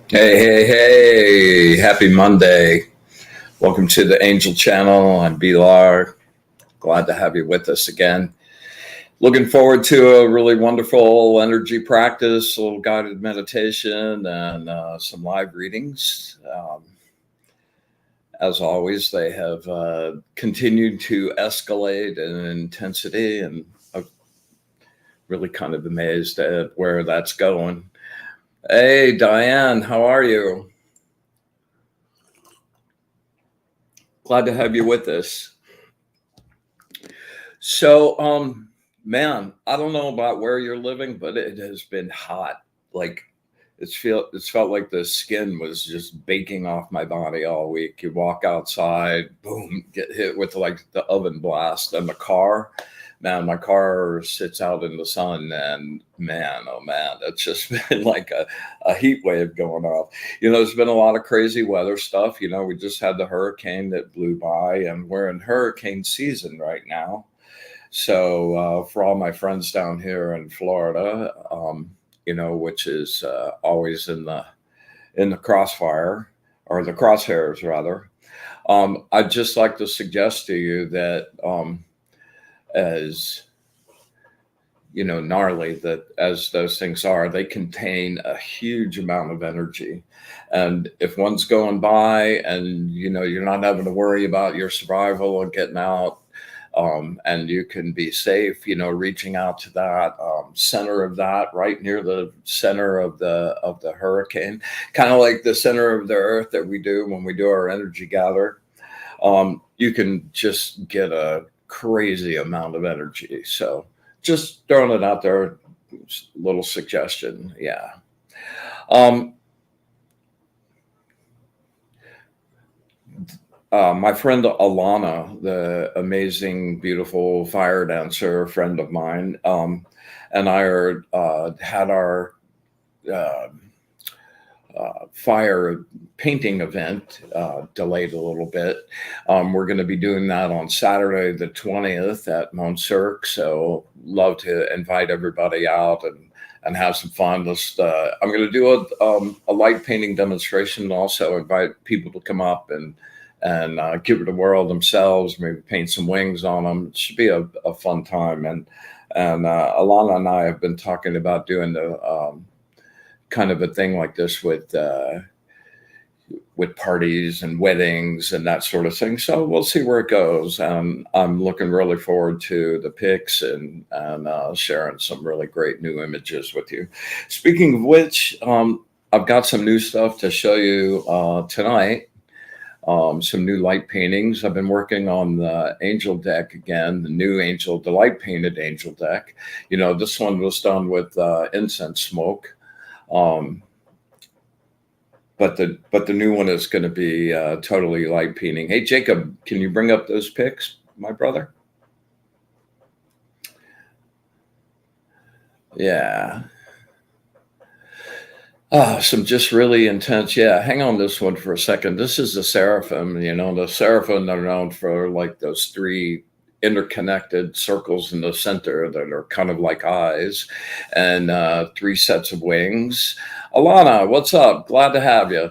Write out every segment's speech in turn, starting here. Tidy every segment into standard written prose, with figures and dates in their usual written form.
Hey, hey, hey, happy Monday. Welcome to the Angel Channel. I'm Bilar. Glad to have you with us again. Looking forward to a really wonderful energy practice, a little guided meditation, and some live readings. As always, they have continued to escalate in intensity, and I'm really kind of amazed at where that's going. Hey, Diane, how are you? Glad to have you with us. Man, I don't know about where you're living, but it has been hot. Like it's felt like the skin was just baking off my body all week. You walk outside, boom, get hit with like the oven blast. And the car, man, my car sits out in the sun, and man, oh man, it's just been like a heat wave going off. There's been a lot of crazy weather stuff. We just had the hurricane that blew by, and we're in hurricane season right now. So for all my friends down here in Florida, which is always in the crossfire, or the crosshairs rather, I'd just like to suggest to you that as gnarly that as those things are, they contain a huge amount of energy. And if one's going by and you're not having to worry about your survival or getting out, and you can be safe, reaching out to that center of that, right near the center of the hurricane, kind of like the center of the earth that we do when we do our energy gather. You can just get a crazy amount of energy. So just throwing it out there, little suggestion. Yeah. Um, my friend Alana, the amazing, beautiful fire dancer friend of mine, and I had our uh, fire painting event delayed a little bit. We're going to be doing that on Saturday, the 20th at Mount Cirque. So, love to invite everybody out and have some fun. I'm going to do a light painting demonstration, and also invite people to come up and give it a whirl themselves, maybe paint some wings on them. It should be a fun time. And Alana and I have been talking about doing the kind of a thing like this with parties and weddings and that sort of thing. So we'll see where it goes. I'm looking really forward to the pics and sharing some really great new images with you. Speaking of which, I've got some new stuff to show you tonight. Some new light paintings. I've been working on the angel deck again, the light painted angel deck. This one was done with incense smoke. Um, but the new one is going to be totally light painting. Hey Jacob, can you bring up those pics, my brother? Yeah. Some just really intense. Yeah, hang on this one for a second. This is the seraphim. The seraphim are known for like those three interconnected circles in the center that are kind of like eyes, and three sets of wings. Alana, what's up? Glad to have you.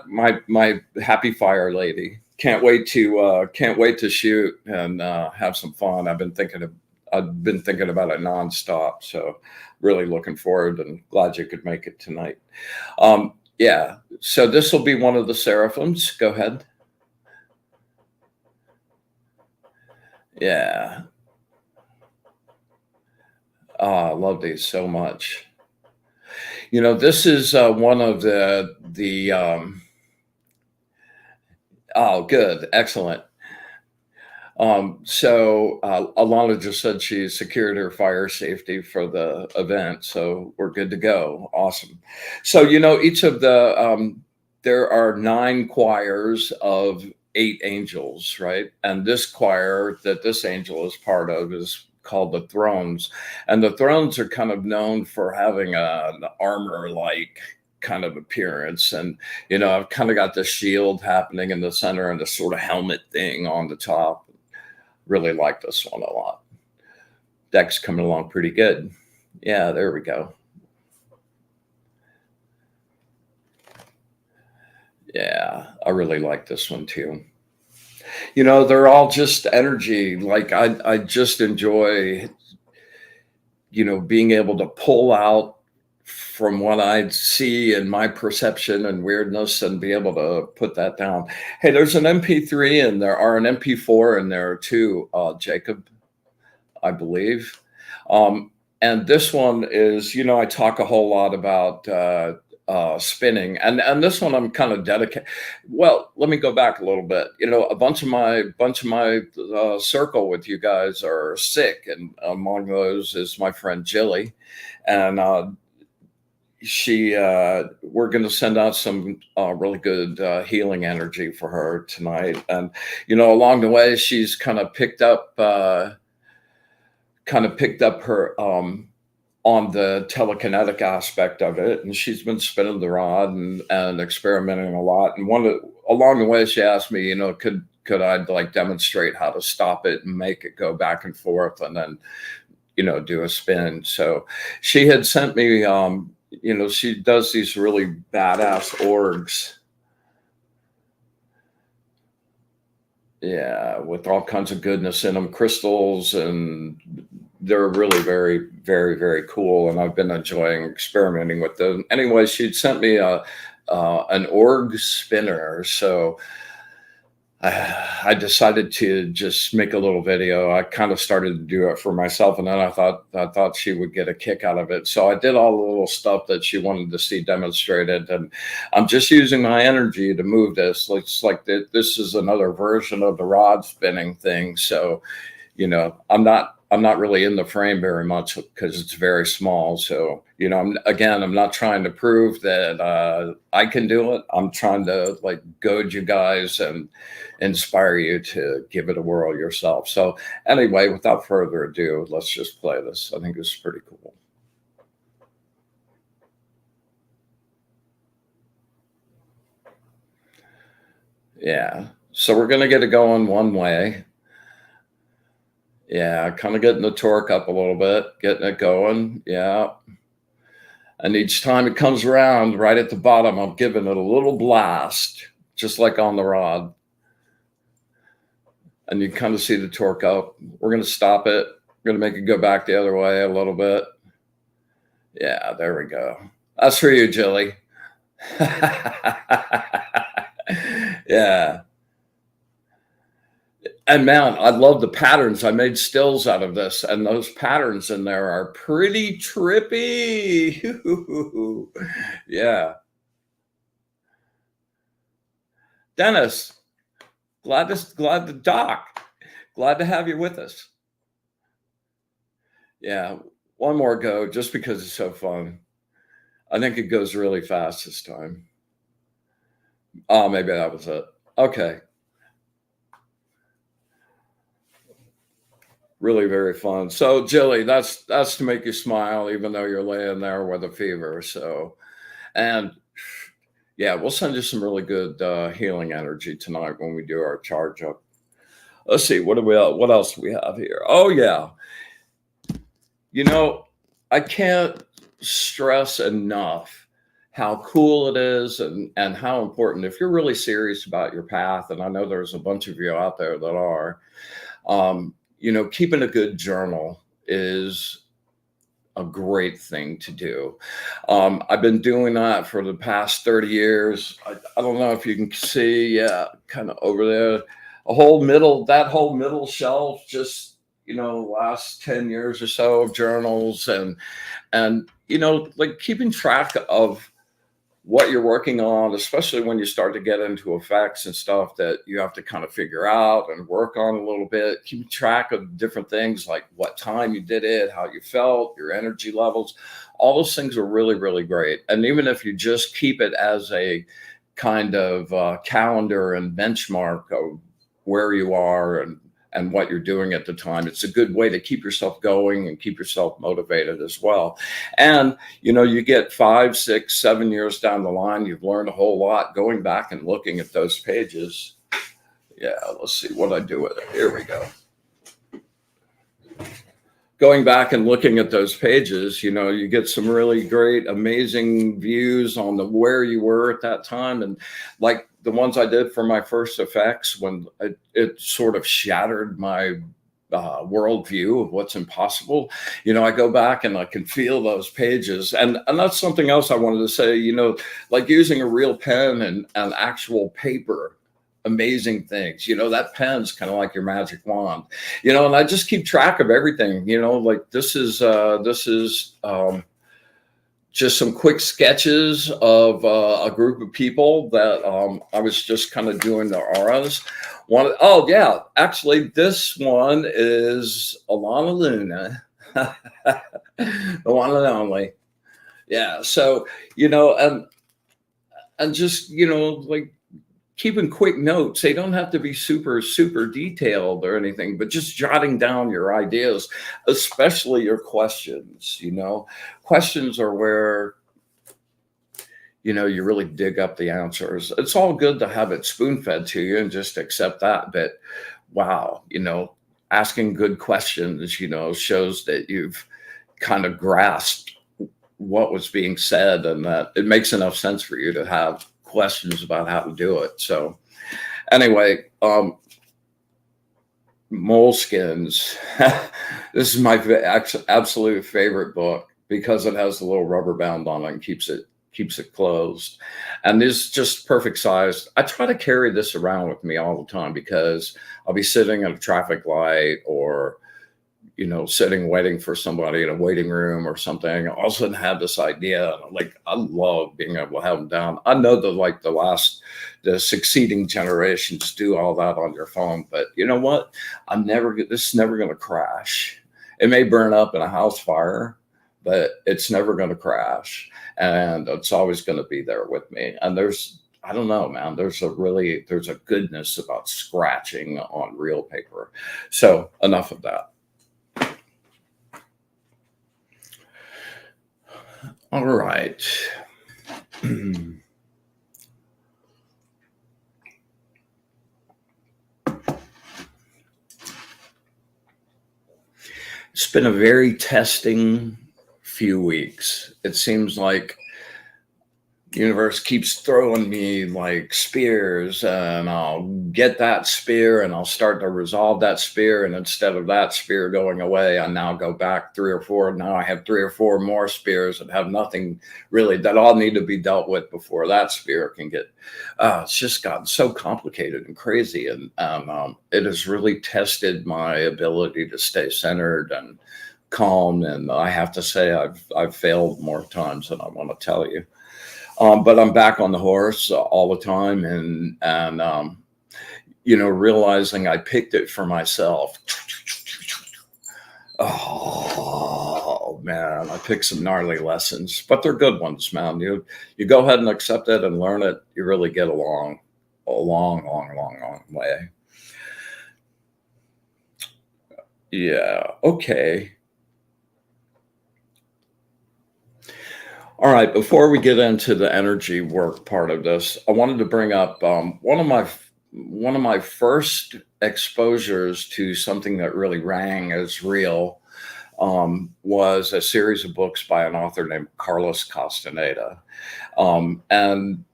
My happy fire lady. Can't wait to shoot and have some fun. I've been thinking about it nonstop. So really looking forward and glad you could make it tonight. Yeah. So this will be one of the seraphims. Go ahead. Yeah. I love these so much. This is one of the. Oh, good, excellent. So Alana just said she secured her fire safety for the event, so we're good to go. Awesome. So each of there are 9 choirs of 8 angels, right? And this choir that this angel is part of is called the Thrones, and the Thrones are kind of known for having an armor-like kind of appearance. And I've kind of got the shield happening in the center and the sort of helmet thing on the top. Really like this one a lot. Deck's coming along pretty good. Yeah, there we go. Yeah, I really like this one too. You know, they're all just energy. Like I just enjoy, you know, being able to pull out from what I see and my perception and weirdness and be able to put that down. Hey, there's an MP3 in there or an MP4 in there too, Jacob, I believe. Um, and this one is, you know, I talk a whole lot about spinning, and this one I'm kind of dedicated. Well, let me go back a little bit. You know, a bunch of my circle with you guys are sick, and among those is my friend Jilly, and she we're going to send out some really good healing energy for her tonight. And you know, along the way, she's kind of picked up her on the telekinetic aspect of it, and she's been spinning the rod and experimenting a lot. And along the way, she asked me, you know, could I like demonstrate how to stop it and make it go back and forth, and then, you know, do a spin. So she had sent me, you know, she does these really badass orgs. Yeah, with all kinds of goodness in them, crystals, and they're really very, very, very cool. And I've been enjoying experimenting with them. Anyway, she'd sent me an org spinner, so I decided to just make a little video. I kind of started to do it for myself, and then I thought she would get a kick out of it. So I did all the little stuff that she wanted to see demonstrated, and I'm just using my energy to move this. It's like this is another version of the rod spinning thing. So, you know, I'm not really in the frame very much because it's very small. So, you know, I'm not trying to prove that I can do it. I'm trying to like goad you guys and inspire you to give it a whirl yourself. So anyway, without further ado, let's just play this. I think it's pretty cool. Yeah. So we're going to get it going one way. Yeah, kind of getting the torque up a little bit, getting it going. Yeah. And each time it comes around right at the bottom, I'm giving it a little blast, just like on the rod. And you kind of see the torque up. We're going to stop it. We're going to make it go back the other way a little bit. Yeah, there we go. That's for you, Jilly. Yeah. And man, I love the patterns. I made stills out of this, and those patterns in there are pretty trippy. Yeah. Dennis, glad to doc. Glad to have you with us. Yeah. One more go just because it's so fun. I think it goes really fast this time. Oh, maybe that was it. Okay. Really very fun. So, Jilly, that's to make you smile, even though you're laying there with a fever. So, and yeah, we'll send you some really good healing energy tonight when we do our charge up. Let's see, what else do we have here? Oh yeah, you know, I can't stress enough how cool it is and how important, if you're really serious about your path, and I know there's a bunch of you out there that are, you know, keeping a good journal is a great thing to do. I've been doing that for the past 30 years. I don't know if you can see, yeah, kind of over there, that whole middle shelf, just, you know, last 10 years or so of journals and, you know, like keeping track of what you're working on, especially when you start to get into effects and stuff that you have to kind of figure out and work on a little bit. Keep track of different things like what time you did it, how you felt, your energy levels. All those things are really, really great. And even if you just keep it as a kind of calendar and benchmark of where you are and what you're doing at the time, it's a good way to keep yourself going and keep yourself motivated as well. And you know, you get 5, 6, 7 years down the line, you've learned a whole lot going back and looking at those pages. Yeah, let's see what I do with it. Here we go. Going back and looking at those pages, you know, you get some really great, amazing views on where you were at that time. And like the ones I did for my first effects, when it sort of shattered my worldview of what's impossible, I go back and I can feel those pages. And that's something else I wanted to say, like using a real pen and actual paper, amazing things. That pen's kind of like your magic wand, and I just keep track of everything, like this is just some quick sketches of a group of people that I was just kind of doing the auras. Oh yeah, actually this one is Alana Luna, the one and only. Yeah, so and just like keeping quick notes. They don't have to be super, super detailed or anything, but just jotting down your ideas, especially your questions. Questions are where, you really dig up the answers. It's all good to have it spoon fed to you and just accept that. But wow, asking good questions, shows that you've kind of grasped what was being said and that it makes enough sense for you to have questions about how to do it. So anyway, Moleskins. This is my absolute favorite book because it has the little rubber band on it and keeps it closed, and it's just perfect size. I try to carry this around with me all the time because I'll be sitting at a traffic light or sitting waiting for somebody in a waiting room or something. I all of a sudden have this idea, and I love being able to have them down. I know that the succeeding generations do all that on your phone, but you know what? This is never going to crash. It may burn up in a house fire, but it's never going to crash, and it's always going to be there with me. And I don't know, man, there's a goodness about scratching on real paper. So enough of that. All right. It's been a very testing few weeks. It seems like the universe keeps throwing me like spears, and I'll get that spear and I'll start to resolve that spear. And instead of that spear going away, I now go back 3 or 4. Now I have 3 or 4 more spears that have nothing really, that all need to be dealt with before that spear can get, it's just gotten so complicated and crazy. And it has really tested my ability to stay centered and calm. And I have to say, I've failed more times than I want to tell you. But I'm back on the horse all the time, and realizing I picked it for myself. Oh man, I picked some gnarly lessons, but they're good ones, man. You go ahead and accept it and learn it. You really get along a long way. Yeah. Okay. All right, before we get into the energy work part of this, I wanted to bring up one of my first exposures to something that really rang as real was a series of books by an author named Carlos Castaneda. And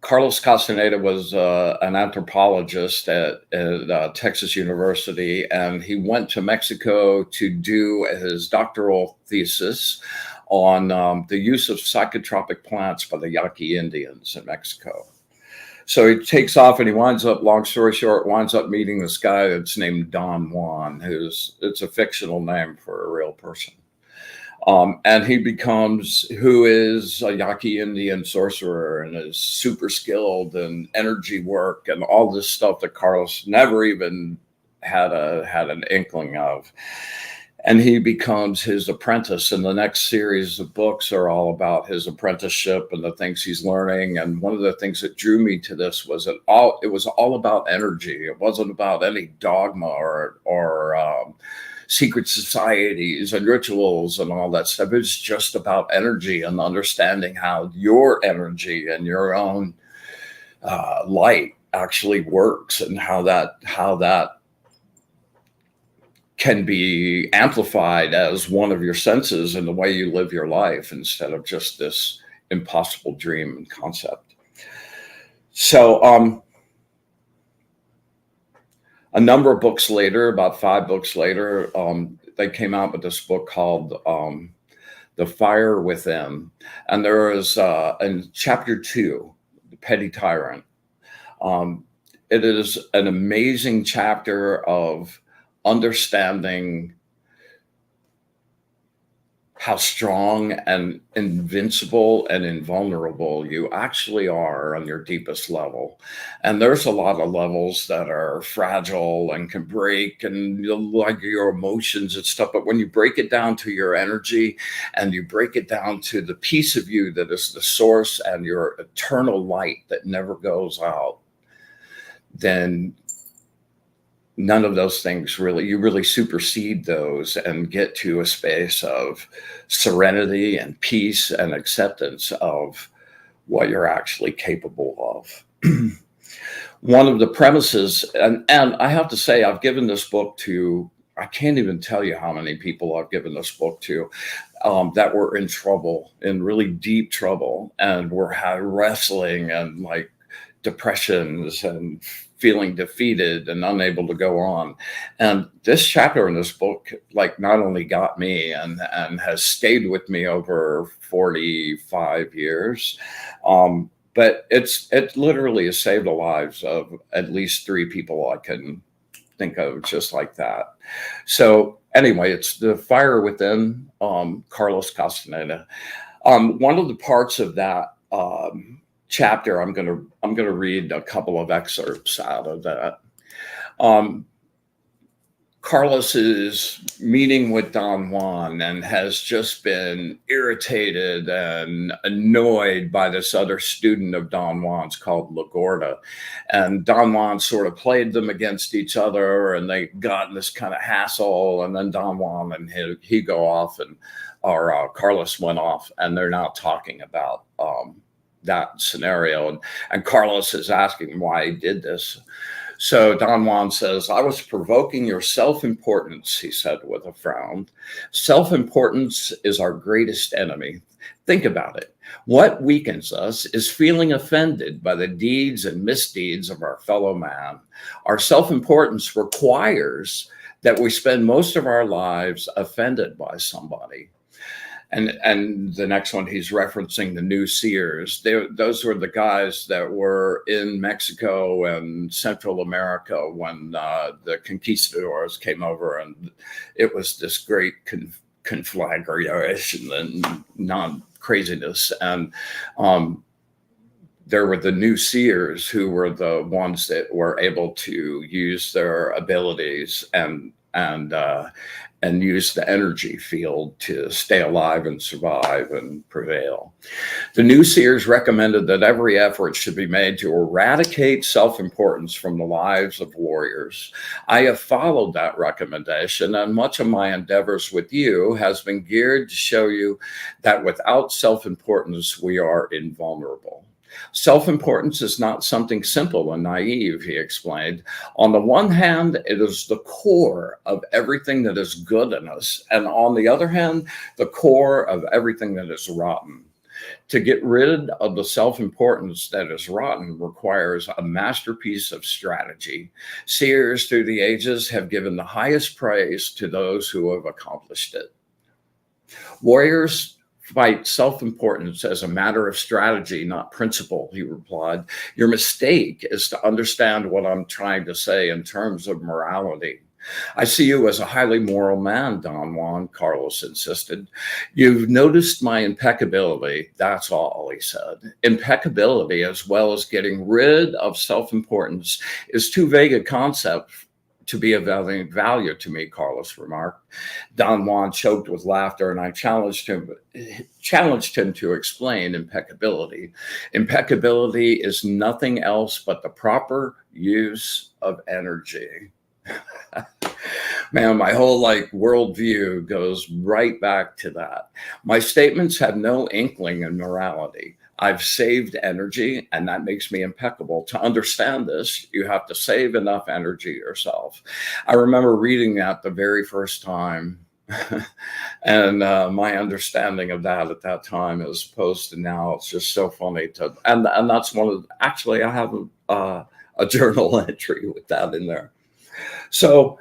Carlos Castaneda was an anthropologist at Texas University, and he went to Mexico to do his doctoral thesis on the use of psychotropic plants by the Yaqui Indians in Mexico. So he takes off and he winds up, long story short, meeting this guy that's named Don Juan, it's a fictional name for a real person. And he who is a Yaqui Indian sorcerer and is super skilled in energy work and all this stuff that Carlos never even had an inkling of. And he becomes his apprentice. And the next series of books are all about his apprenticeship and the things he's learning. And one of the things that drew me to this was it was all about energy. It wasn't about any dogma or secret societies and rituals and all that stuff. It's just about energy and understanding how your energy and your own light actually works, and how that can be amplified as one of your senses in the way you live your life, instead of just this impossible dream and concept. So a number of books later, about 5 books later, they came out with this book called The Fire Within. And there is in chapter 2, The Petty Tyrant. It is an amazing chapter of understanding how strong and invincible and invulnerable you actually are on your deepest level. And there's a lot of levels that are fragile and can break, and like your emotions and stuff. But when you break it down to your energy and you break it down to the piece of you that is the source and your eternal light that never goes out, then none of those things you really supersede those and get to a space of serenity and peace and acceptance of what you're actually capable of. One of the premises, and I have to say, I've given this book to, I can't even tell you how many people I've given this book to that were in trouble, in really deep trouble, and were wrestling and like depressions and feeling defeated and unable to go on. And this chapter in this book, like, not only got me and has stayed with me over 45 years, but it literally has saved the lives of at least 3 people I can think of just like that. So anyway, it's The Fire Within, Carlos Castaneda. One of the parts of that chapter, I'm gonna read a couple of excerpts out of that. Carlos is meeting with Don Juan and has just been irritated and annoyed by this other student of Don Juan's called LaGorda. And Don Juan sort of played them against each other, and they got in this kind of hassle. And then Don Juan and he go off, or Carlos went off, and they're now talking about that scenario. And Carlos is asking why he did this. So Don Juan says, "I was provoking your self-importance," he said with a frown. "Self-importance is our greatest enemy. Think about it. What weakens us is feeling offended by the deeds and misdeeds of our fellow man. Our self-importance requires that we spend most of our lives offended by somebody." And the next one, he's referencing the New Seers. Those were the guys that were in Mexico and Central America when the conquistadors came over, and it was this great conflagration and non-craziness. And there were the New Seers, who were the ones that were able to use their abilities and use the energy field to stay alive and survive and prevail. The New Seers recommended that every effort should be made to eradicate self-importance from the lives of warriors. I have followed that recommendation, and much of my endeavors with you has been geared to show you that without self-importance, we are invulnerable. Self-importance is not something simple and naive, he explained. On the one hand, it is the core of everything that is good in us. And on the other hand, the core of everything that is rotten. To get rid of the self-importance that is rotten requires a masterpiece of strategy. Seers through the ages have given the highest praise to those who have accomplished it. Warriors fight self-importance as a matter of strategy, not principle, he replied. Your mistake is to understand what I'm trying to say in terms of morality. I see you as a highly moral man, Don Juan, Carlos insisted. You've noticed my impeccability, that's all, he said. Impeccability, as well as getting rid of self-importance, is too vague a concept to be of value to me, Carlos remarked. Don Juan choked with laughter, and I challenged him to explain impeccability. Impeccability is nothing else but the proper use of energy. Man, my whole worldview goes right back to that. My statements have no inkling in morality. I've saved energy, and that makes me impeccable. To understand this, you have to save enough energy yourself. I remember reading that the very first time And my understanding of that at that time, as opposed to now, it's just so funny to, and that's one of, actually, I have a journal entry with that in there. So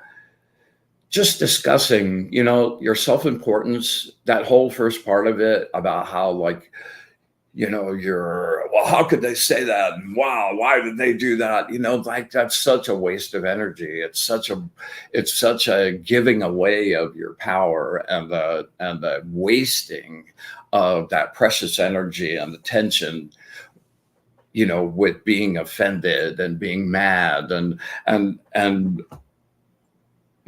just discussing, your self-importance, that whole first part of it about how, like, well, how could they say that? And wow, why did they do that? Like, that's such a waste of energy. It's such a giving away of your power, and the wasting of that precious energy and attention, with being offended and being mad, and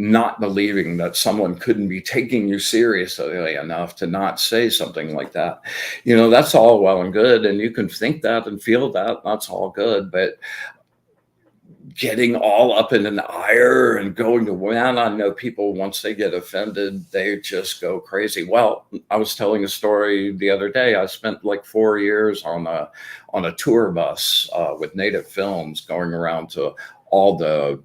not believing that someone couldn't be taking you seriously enough to not say something like that. That's all well and good. And you can think that and feel that. That's all good. But getting all up in an ire and going to, man, I know people, once they get offended, they just go crazy. Well, I was telling a story the other day. I spent like 4 years on a tour bus with Native Films, going around to all the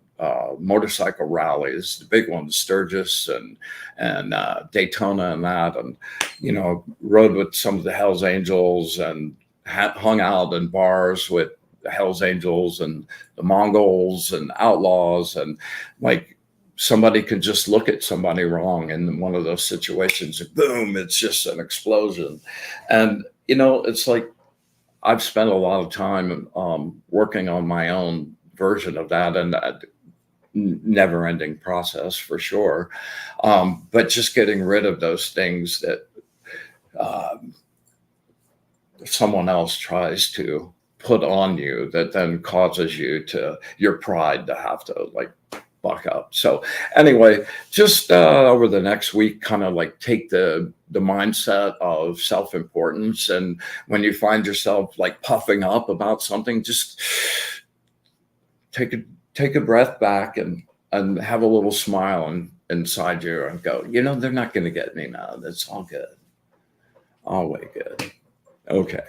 motorcycle rallies, the big ones, Sturgis and Daytona, and that, and rode with some of the Hells Angels, and hung out in bars with the Hells Angels and the Mongols and outlaws, and like, somebody could just look at somebody wrong in one of those situations, and boom, it's just an explosion. And it's like, I've spent a lot of time working on my own version of that, and never-ending process for sure. But just getting rid of those things that someone else tries to put on you, that then causes your pride to have to, like, buck up. So anyway, just over the next week, kind of like take the mindset of self-importance, and when you find yourself like puffing up about something, just take a breath back, and have a little smile inside you, and go, they're not going to get me now. That's all good. All way good. Okay.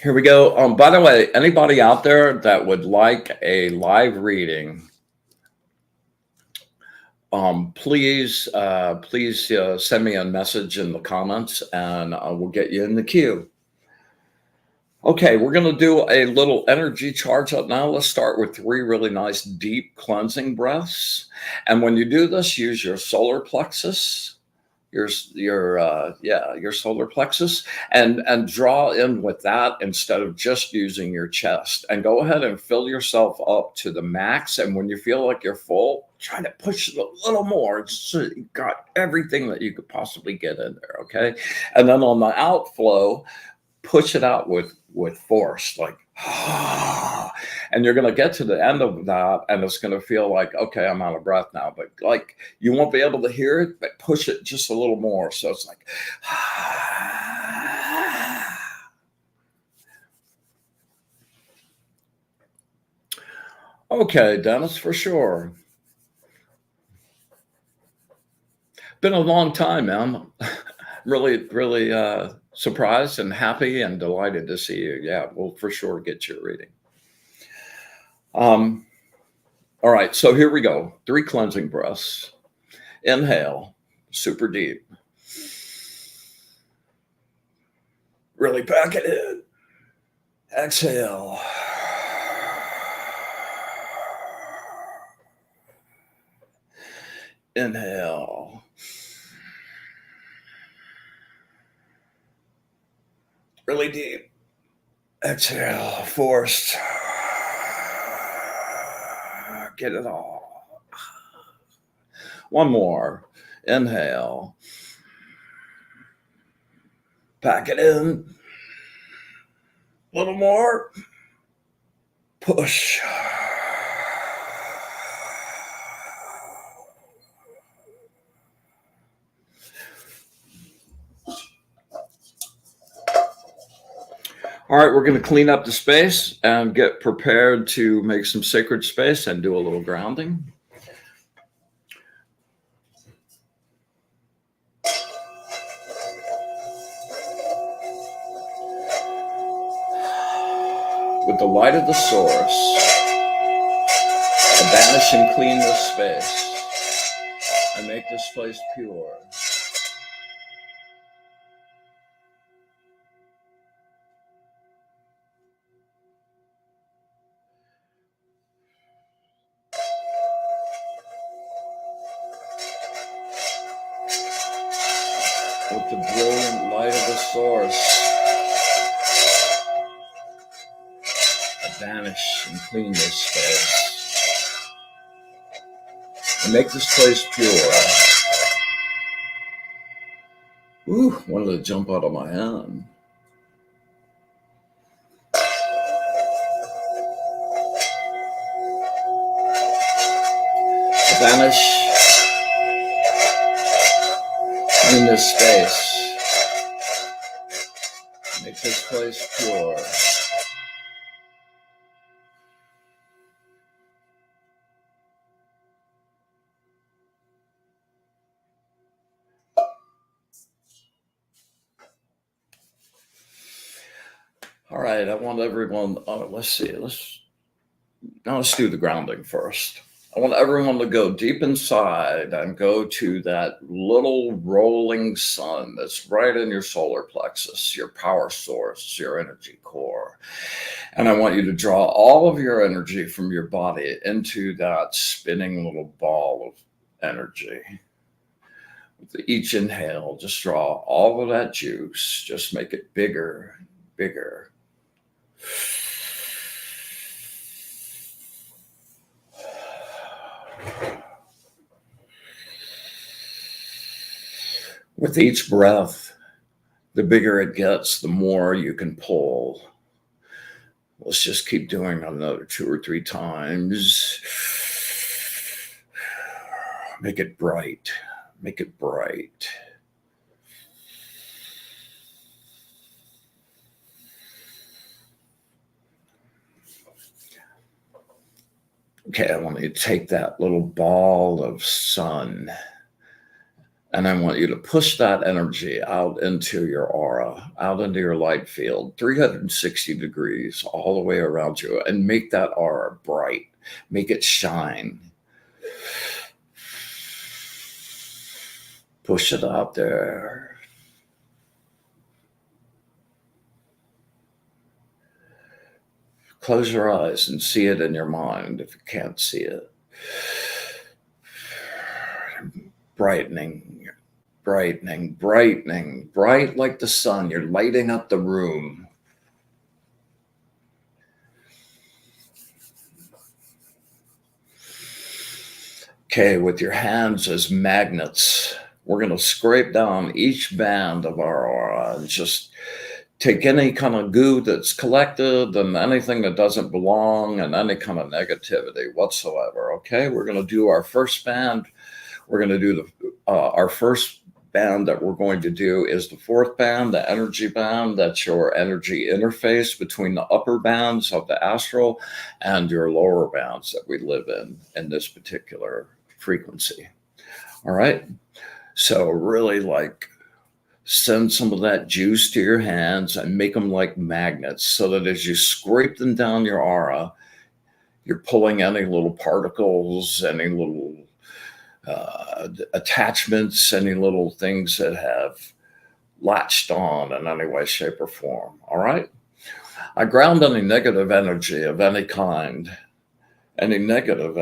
Here we go. By the way, anybody out there that would like a live reading, please send me a message in the comments, and we'll get you in the queue. Okay, we're going to do a little energy charge up now. Let's start with 3 really nice deep cleansing breaths. And when you do this, use your solar plexus, your solar plexus, and draw in with that instead of just using your chest. And go ahead and fill yourself up to the max. And when you feel like you're full, try to push it a little more, just so you got everything that you could possibly get in there. Okay, and then on the outflow, push it out with force, like, and you're going to get to the end of that, and it's going to feel like, okay, I'm out of breath now, but like, you won't be able to hear it, but push it just a little more. So it's like, okay, Dennis, for sure. Been a long time, man. Really, really surprised and happy and delighted to see you. Yeah, we'll for sure get you a reading. All right, so here we go. 3 cleansing breaths. Inhale, super deep. Really pack it in. Exhale. Inhale. Really deep. Exhale, forced. Get it all. One more. Inhale. Pack it in. A little more. Push. All right, we're going to clean up the space and get prepared to make some sacred space and do a little grounding. With the light of the source banish and clean this space and make this place pure. With the brilliant light of the source, I banish and clean this space and make this place pure. Ooh, wanted to jump out of my hand. I banish in this space, make this place pure. All right, I want everyone, let's do the grounding first. I want everyone to go deep inside and go to that little rolling sun that's right in your solar plexus, your power source, your energy core. And I want you to draw all of your energy from your body into that spinning little ball of energy. With each inhale, just draw all of that juice, just make it bigger, bigger. With each breath, the bigger it gets, the more you can pull. Let's just keep doing that another 2 or 3 times. Make it bright. Make it bright. Okay, I want you to take that little ball of sun, and I want you to push that energy out into your aura, out into your light field, 360 degrees all the way around you, and make that aura bright. Make it shine. Push it out there. Close your eyes and see it in your mind if you can't see it. Brightening, brightening, brightening, bright like the sun. You're lighting up the room. Okay, with your hands as magnets, we're going to scrape down each band of our aura and just take any kind of goo that's collected and anything that doesn't belong and any kind of negativity whatsoever. Okay, we're going to do our first band. We're going to do our first band that we're going to do is the 4th band, the energy band. That's your energy interface between the upper bands of the astral and your lower bands that we live in this particular frequency. All right. So really send some of that juice to your hands and make them like magnets so that as you scrape them down your aura, you're pulling any little particles, any little attachments, any little things that have latched on in any way, shape, or form. All right. I ground any negative energy of any kind, any negative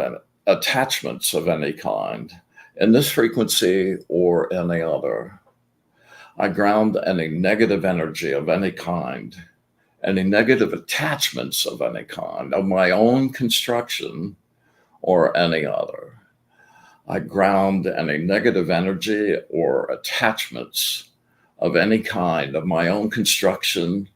attachments of any kind in this frequency or any other. I ground any negative energy of any kind, any negative attachments of any kind, of my own construction or any other. I ground any negative energy or attachments of any kind of my own construction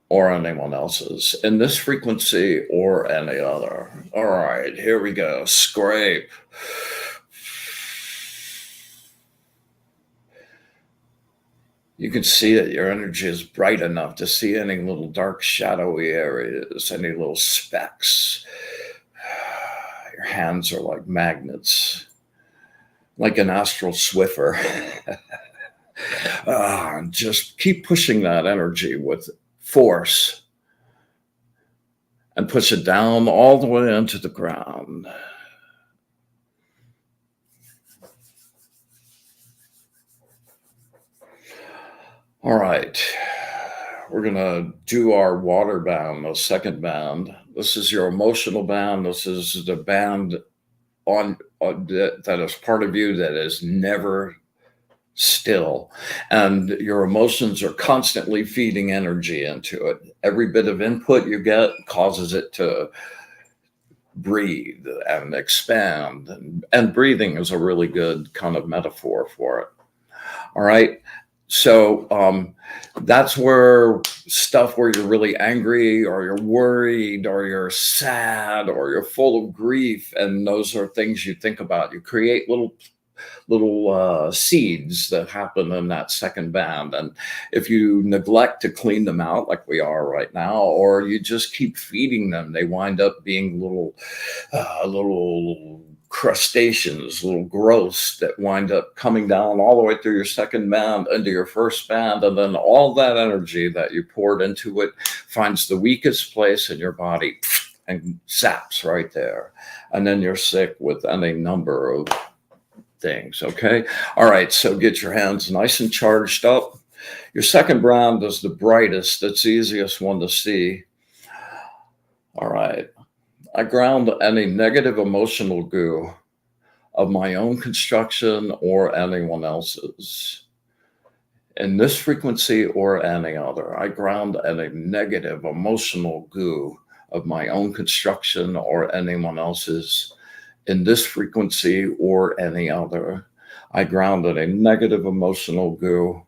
or anyone else's in this frequency or any other. All right, here we go. Scrape. You can see it. Your energy is bright enough to see any little dark, shadowy areas, any little specks. Your hands are like magnets, like an astral Swiffer. Just keep pushing that energy with force and push it down all the way into the ground. All right. We're going to do our water band, the second band. This is your emotional band. This is the band on that is part of you that is never still, and your emotions are constantly feeding energy into it. Every bit of input you get causes it to breathe and expand, and breathing is a really good kind of metaphor for it. All right. So that's where stuff where you're really angry or you're worried or you're sad or you're full of grief, and those are things you think about. You create little seeds that happen in that second band. And if you neglect to clean them out like we are right now, or you just keep feeding them, they wind up being little crustaceans, little growths that wind up coming down all the way through your second band into your first band. And then all that energy that you poured into it finds the weakest place in your body and zaps right there. And then you're sick with any number of things. Okay. All right. So get your hands nice and charged up. Your second band is the brightest. It's the easiest one to see. All right. I ground any negative emotional goo of my own construction or anyone else's in this frequency or any other. I ground any negative emotional goo of my own construction or anyone else's in this frequency or any other. I grounded a negative emotional goo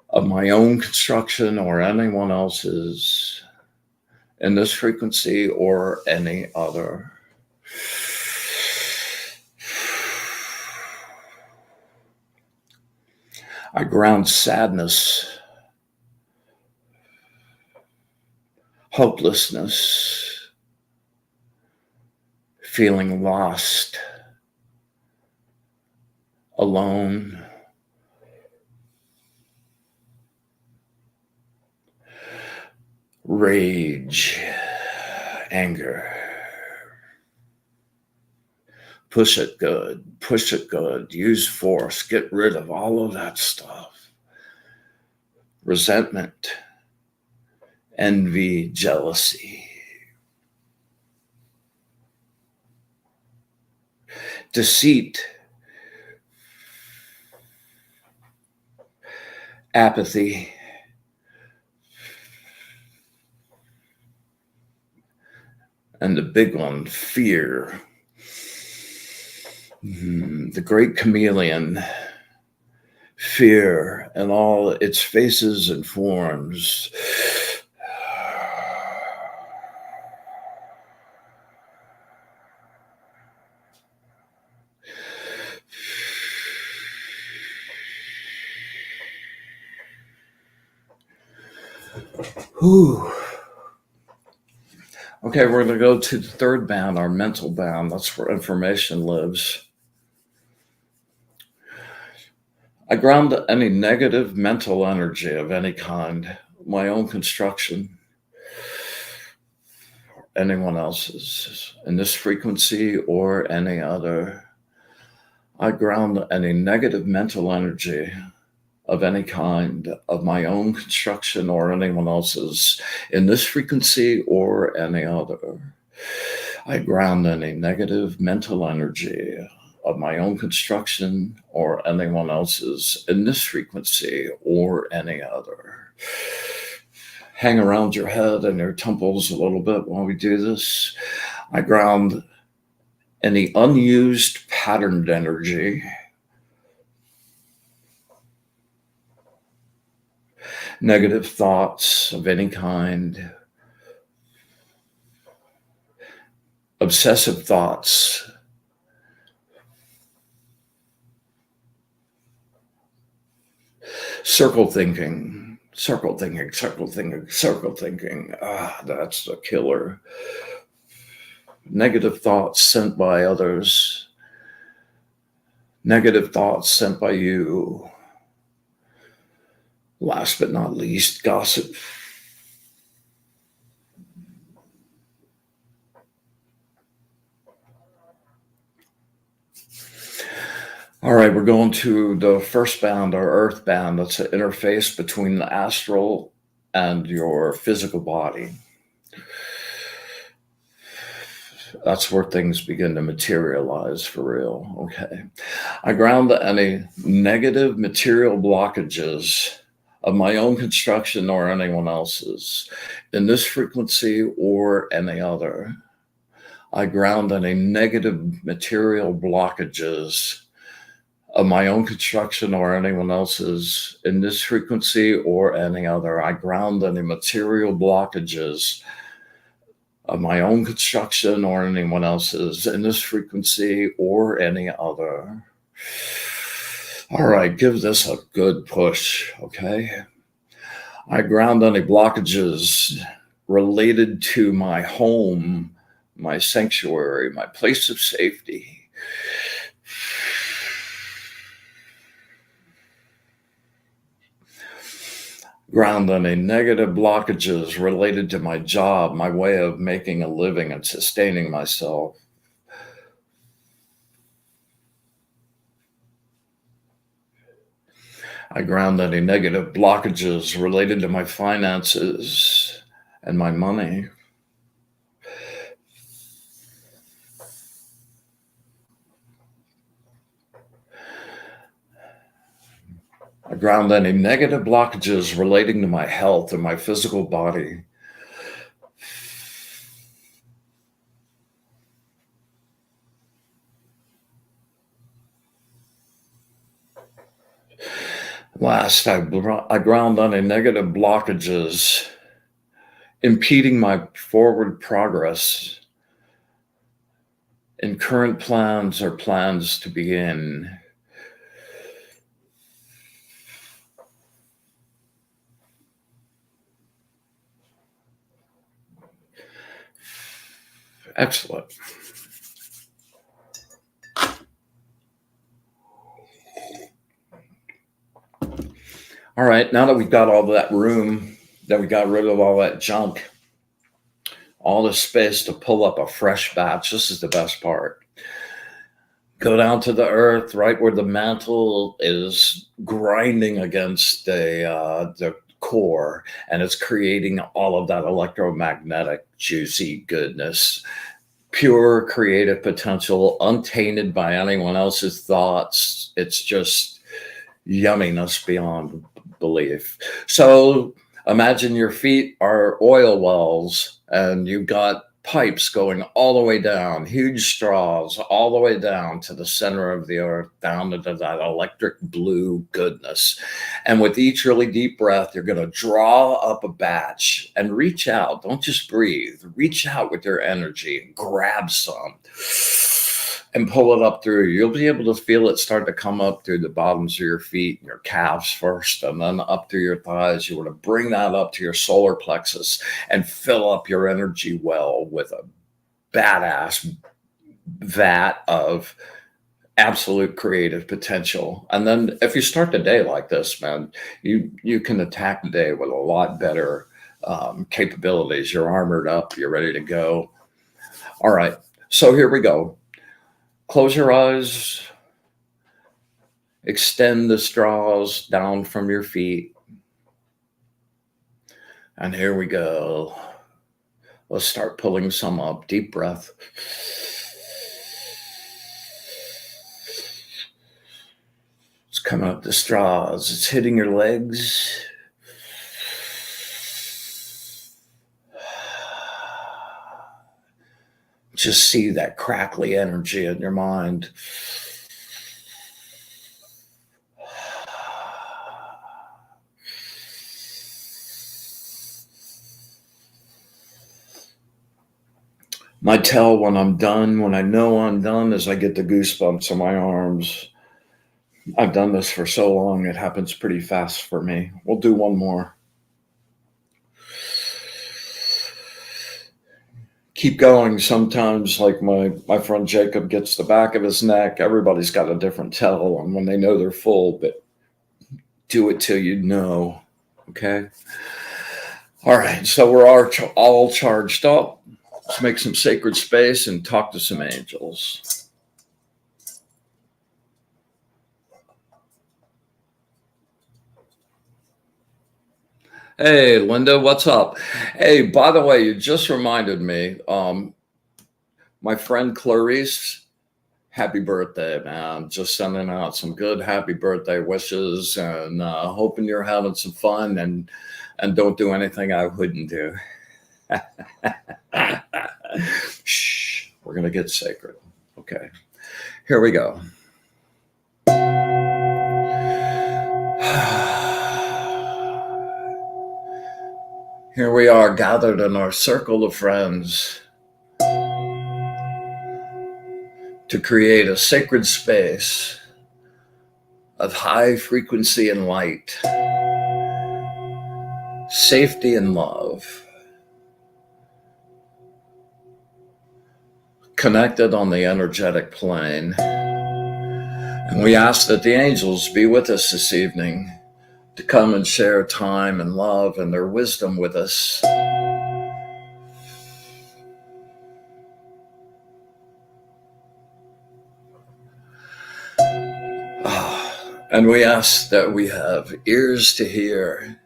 of my own construction or anyone else's in this frequency or any other. I ground sadness, hopelessness, feeling lost, alone, rage, anger. Push it good, use force, get rid of all of that stuff. Resentment, envy, jealousy. Deceit, apathy, and the big one, fear. The great chameleon, fear in all its faces and forms. Whew. Okay, we're going to go to the third band, our mental band. That's where information lives. I ground any negative mental energy of any kind, my own construction, anyone else's, in this frequency or any other. I ground any negative mental energy of any kind of my own construction or anyone else's in this frequency or any other. I ground any negative mental energy of my own construction or anyone else's in this frequency or any other. Hang around your head and your temples a little bit while we do this. I ground any unused patterned energy, negative thoughts of any kind, obsessive thoughts, circle thinking. That's the killer. Negative thoughts sent by others, negative thoughts sent by you. Last but not least, gossip. All right, we're going to the first band, our earth band. That's an interface between the astral and your physical body. That's where things begin to materialize for real. Okay. I ground any negative material blockages of my own construction or anyone else's in this frequency or any other. I ground any negative material blockages of my own construction or anyone else's in this frequency or any other. I ground any material blockages of my own construction or anyone else's in this frequency or any other. All right, give this a good push, okay? I ground any blockages related to my home, my sanctuary, my place of safety. Ground any negative blockages related to my job, my way of making a living and sustaining myself. I ground any negative blockages related to my finances and my money. I ground any negative blockages relating to my health and my physical body. Last, I ground any negative blockages impeding my forward progress in current plans or plans to begin. Excellent. All right, now that we've got all that room, that we got rid of all that junk, all the space to pull up a fresh batch, this is the best part. Go down to the earth, right where the mantle is grinding against the core, and it's creating all of that electromagnetic, juicy goodness, pure creative potential, untainted by anyone else's thoughts. It's just yumminess beyond belief. So imagine your feet are oil wells and you've got pipes going all the way down, huge straws all the way down to the center of the earth, down into that electric blue goodness. And with each really deep breath, you're going to draw up a batch and reach out. Don't just breathe. Reach out with your energy and grab some and pull it up through. You'll be able to feel it start to come up through the bottoms of your feet and your calves first, and then up through your thighs. You want to bring that up to your solar plexus and fill up your energy well with a badass vat of absolute creative potential. And then if you start the day like this, man, you can attack the day with a lot better capabilities. You're armored up. You're ready to go. All right. So here we go. Close your eyes, extend the straws down from your feet. And here we go. Let's start pulling some up. Deep breath. It's coming up the straws. It's hitting your legs. Just see that crackly energy in your mind. My tell when I'm done, when I know I'm done, is I get the goosebumps on my arms. I've done this for so long, it happens pretty fast for me. We'll do one more. Keep going. Sometimes, like my friend Jacob gets the back of his neck. Everybody's got a different tell on when they know they're full, but do it till you know. Okay. All right. So we're all charged up. Let's make some sacred space and talk to some angels. Hey, Linda, what's up? Hey, by the way, you just reminded me, my friend Clarice, happy birthday, man. Just sending out some good happy birthday wishes and hoping you're having some fun and don't do anything I wouldn't do. Shh, we're gonna get sacred. Okay, here we go. Here we are gathered in our circle of friends to create a sacred space of high frequency and light, safety and love, connected on the energetic plane. And we ask that the angels be with us this evening to come and share time and love and their wisdom with us. And we ask that we have ears to hear,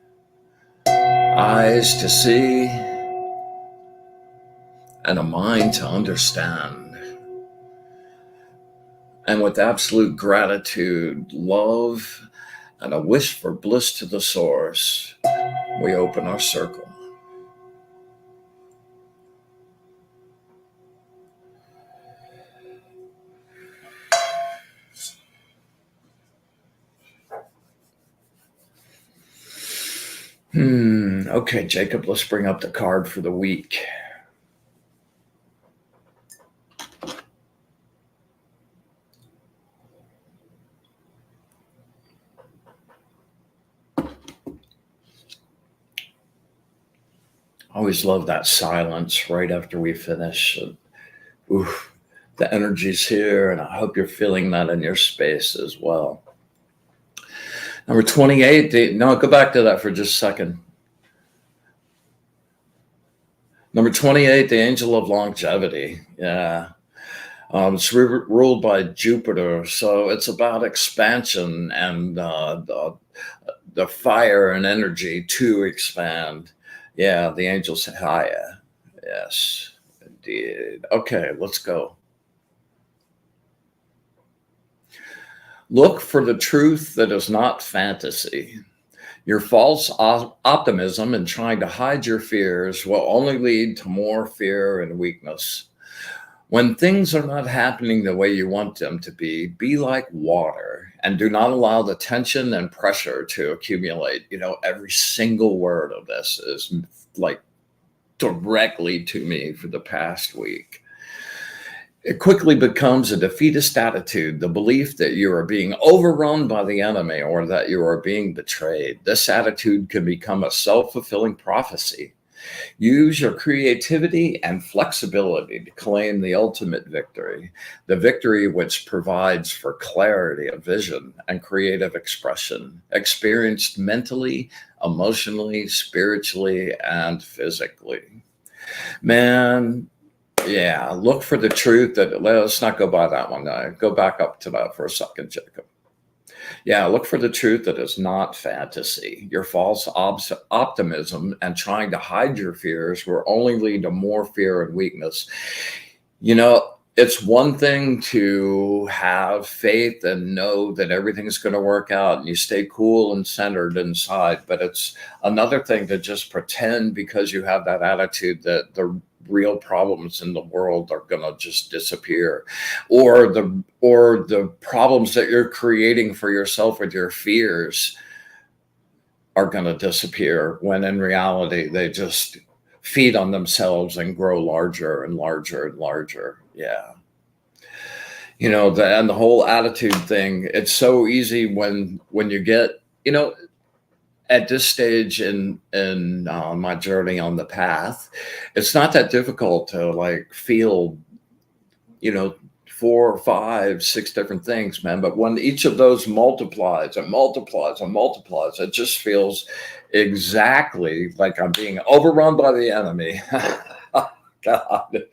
eyes to see, and a mind to understand. And with absolute gratitude, love, and a wish for bliss to the source, we open our circle. Okay, Jacob, let's bring up the card for the week. I always love that silence right after we finish. Oof, the energy's here, and I hope you're feeling that in your space as well. Number 28, no, go back to that for just a second. Number 28, the angel of longevity. Yeah. It's ruled by Jupiter, so it's about expansion and the fire and energy to expand. Yeah, the angel Seheiah. Yes, indeed. Okay, let's go. Look for the truth that is not fantasy. Your false optimism and trying to hide your fears will only lead to more fear and weakness. When things are not happening the way you want them to be like water and do not allow the tension and pressure to accumulate. Every single word of this is like directly to me for the past week. It quickly becomes a defeatist attitude, the belief that you are being overrun by the enemy or that you are being betrayed. This attitude can become a self-fulfilling prophecy. Use your creativity and flexibility to claim the ultimate victory, the victory which provides for clarity of vision and creative expression, experienced mentally, emotionally, spiritually, and physically. Man, yeah, look for the truth that, let's not go by that one. Go back up to that for a second, Jacob. Yeah, look for the truth that is not fantasy. Your false optimism and trying to hide your fears will only lead to more fear and weakness. It's one thing to have faith and know that everything's going to work out and you stay cool and centered inside, but it's another thing to just pretend because you have that attitude that the real problems in the world are going to just disappear, or the problems that you're creating for yourself with your fears are going to disappear, when in reality they just feed on themselves and grow larger and larger and larger. Yeah. And the whole attitude thing, it's so easy when you get, at this stage in my journey on the path, it's not that difficult to feel, 4, 5, 6 different things, man. But when each of those multiplies and multiplies and multiplies, it just feels exactly like I'm being overrun by the enemy. God,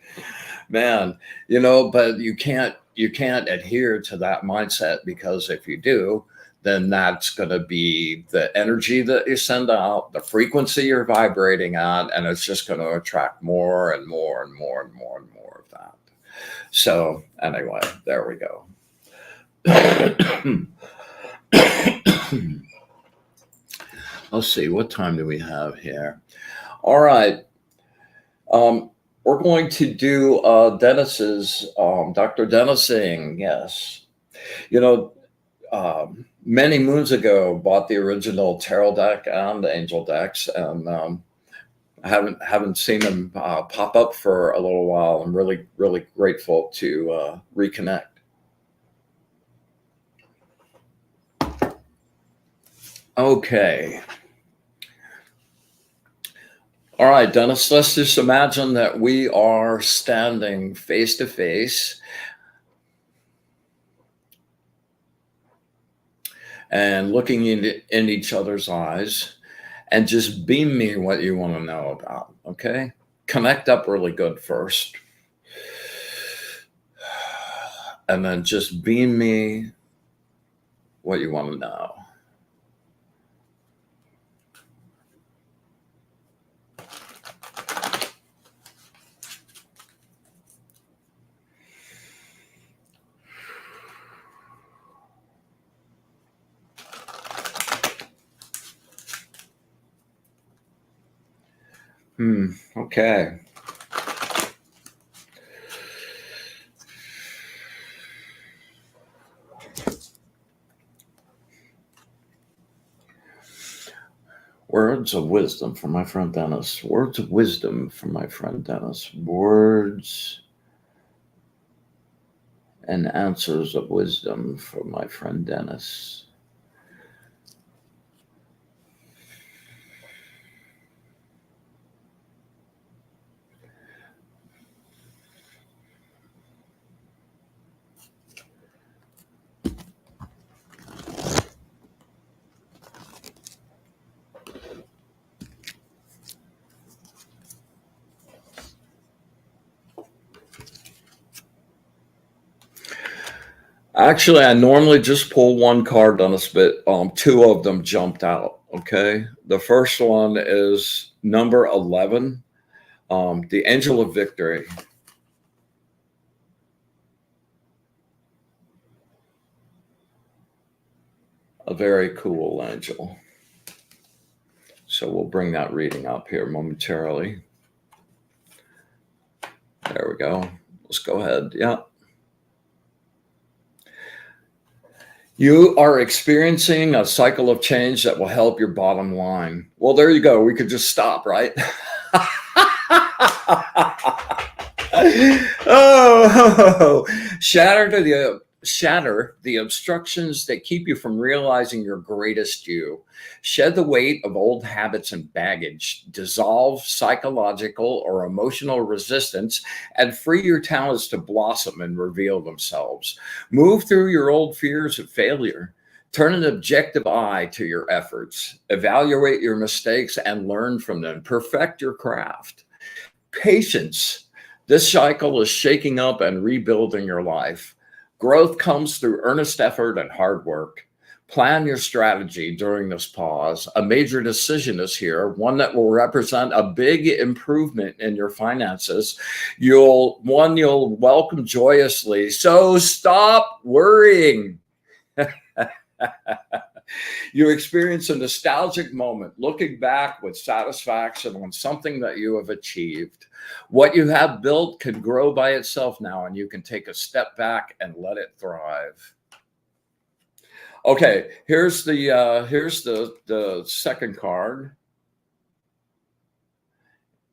man, but you can't adhere to that mindset, because if you do, then that's going to be the energy that you send out, the frequency you're vibrating at, and it's just going to attract more and more and more and more and more of that. So anyway, there we go. Let's see, what time do we have here? All right. We're going to do Dennis's, Dr. Dennising, yes. You know, many moons ago, bought the original tarot deck and the angel decks, and I haven't seen them pop up for a little while. I'm really, really grateful to reconnect. Okay. All right, Dennis, let's just imagine that we are standing face to face and looking in each other's eyes, and just beam me what you want to know about, okay? Connect up really good first. And then just beam me what you want to know. Okay. Words of wisdom from my friend Dennis. Words of wisdom from my friend Dennis. Words and answers of wisdom from my friend Dennis. Actually, I normally just pull one card on this, but two of them jumped out. Okay. The first one is number 11, the Angel of Victory. A very cool angel. So we'll bring that reading up here momentarily. There we go. Let's go ahead. Yeah. You are experiencing a cycle of change that will help your bottom line. Well, there you go. We could just stop, right? Oh, shatter the obstructions that keep you from realizing your greatest you. Shed the weight of old habits and baggage. Dissolve psychological or emotional resistance and free your talents to blossom and reveal themselves. Move through your old fears of failure. Turn an objective eye to your efforts. Evaluate your mistakes and learn from them. Perfect your craft. Patience. This cycle is shaking up and rebuilding your life. Growth comes through earnest effort and hard work. Plan your strategy during this pause. A major decision is here, one that will represent a big improvement in your finances. You'll welcome joyously. So stop worrying. You experience a nostalgic moment, looking back with satisfaction on something that you have achieved. What you have built can grow by itself now, and you can take a step back and let it thrive. Okay, here's the second card.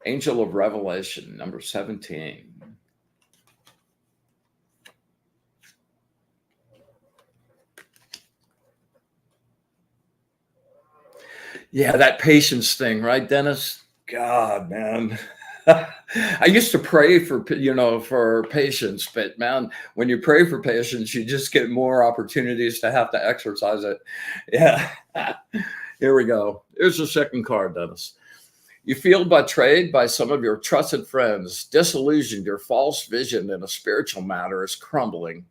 Angel of Revelation, number 17. Yeah, that patience thing, right, Dennis? God, man. I used to pray for patience, but man, when you pray for patience, you just get more opportunities to have to exercise it. Yeah. Here we go. Here's the second card, Dennis. You feel betrayed by some of your trusted friends, disillusioned. Your false vision in a spiritual matter is crumbling.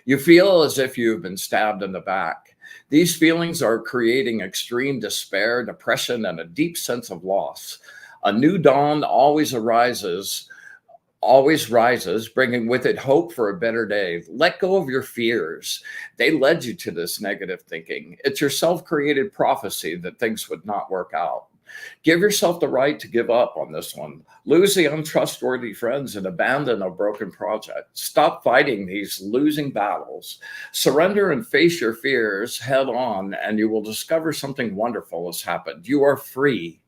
You feel as if you've been stabbed in the back. These feelings are creating extreme despair, depression, and a deep sense of loss. A new dawn always rises, bringing with it hope for a better day. Let go of your fears. They led you to this negative thinking. It's your self-created prophecy that things would not work out. Give yourself the right to give up on this one. Lose the untrustworthy friends and abandon a broken project. Stop fighting these losing battles. Surrender and face your fears head on, and you will discover something wonderful has happened. You are free.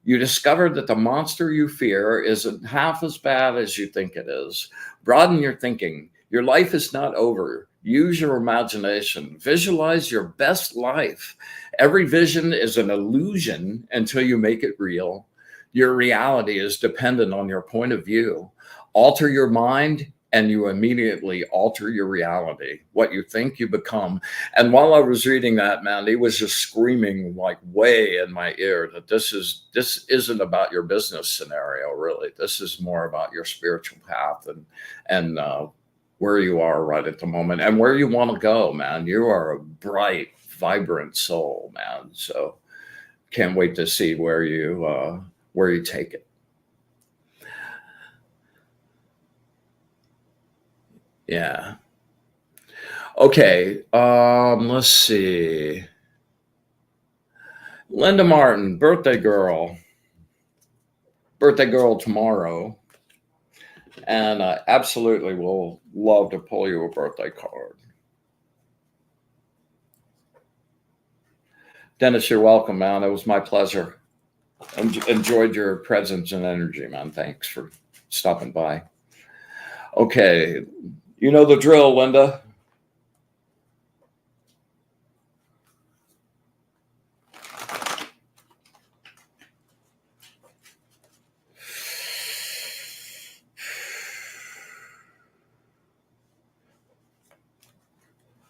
You discover that the monster you fear isn't half as bad as you think it is. Broaden your thinking. Your life is not over. Use your imagination. Visualize your best life. Every vision is an illusion until you make it real. Your reality is dependent on your point of view. Alter your mind, and you immediately alter your reality. What you think, you become. And while I was reading that, man, he was just screaming like way in my ear that this isn't about your business scenario, really. This is more about your spiritual path and where you are right at the moment and where you want to go, man. You are a bright, vibrant soul, man. So can't wait to see where you take it. Yeah. Okay. Let's see. Linda Martin, birthday girl tomorrow. And I absolutely will love to pull you a birthday card. Dennis, you're welcome, man. It was my pleasure. Enjoyed your presence and energy, man. Thanks for stopping by. Okay. You know the drill, Linda.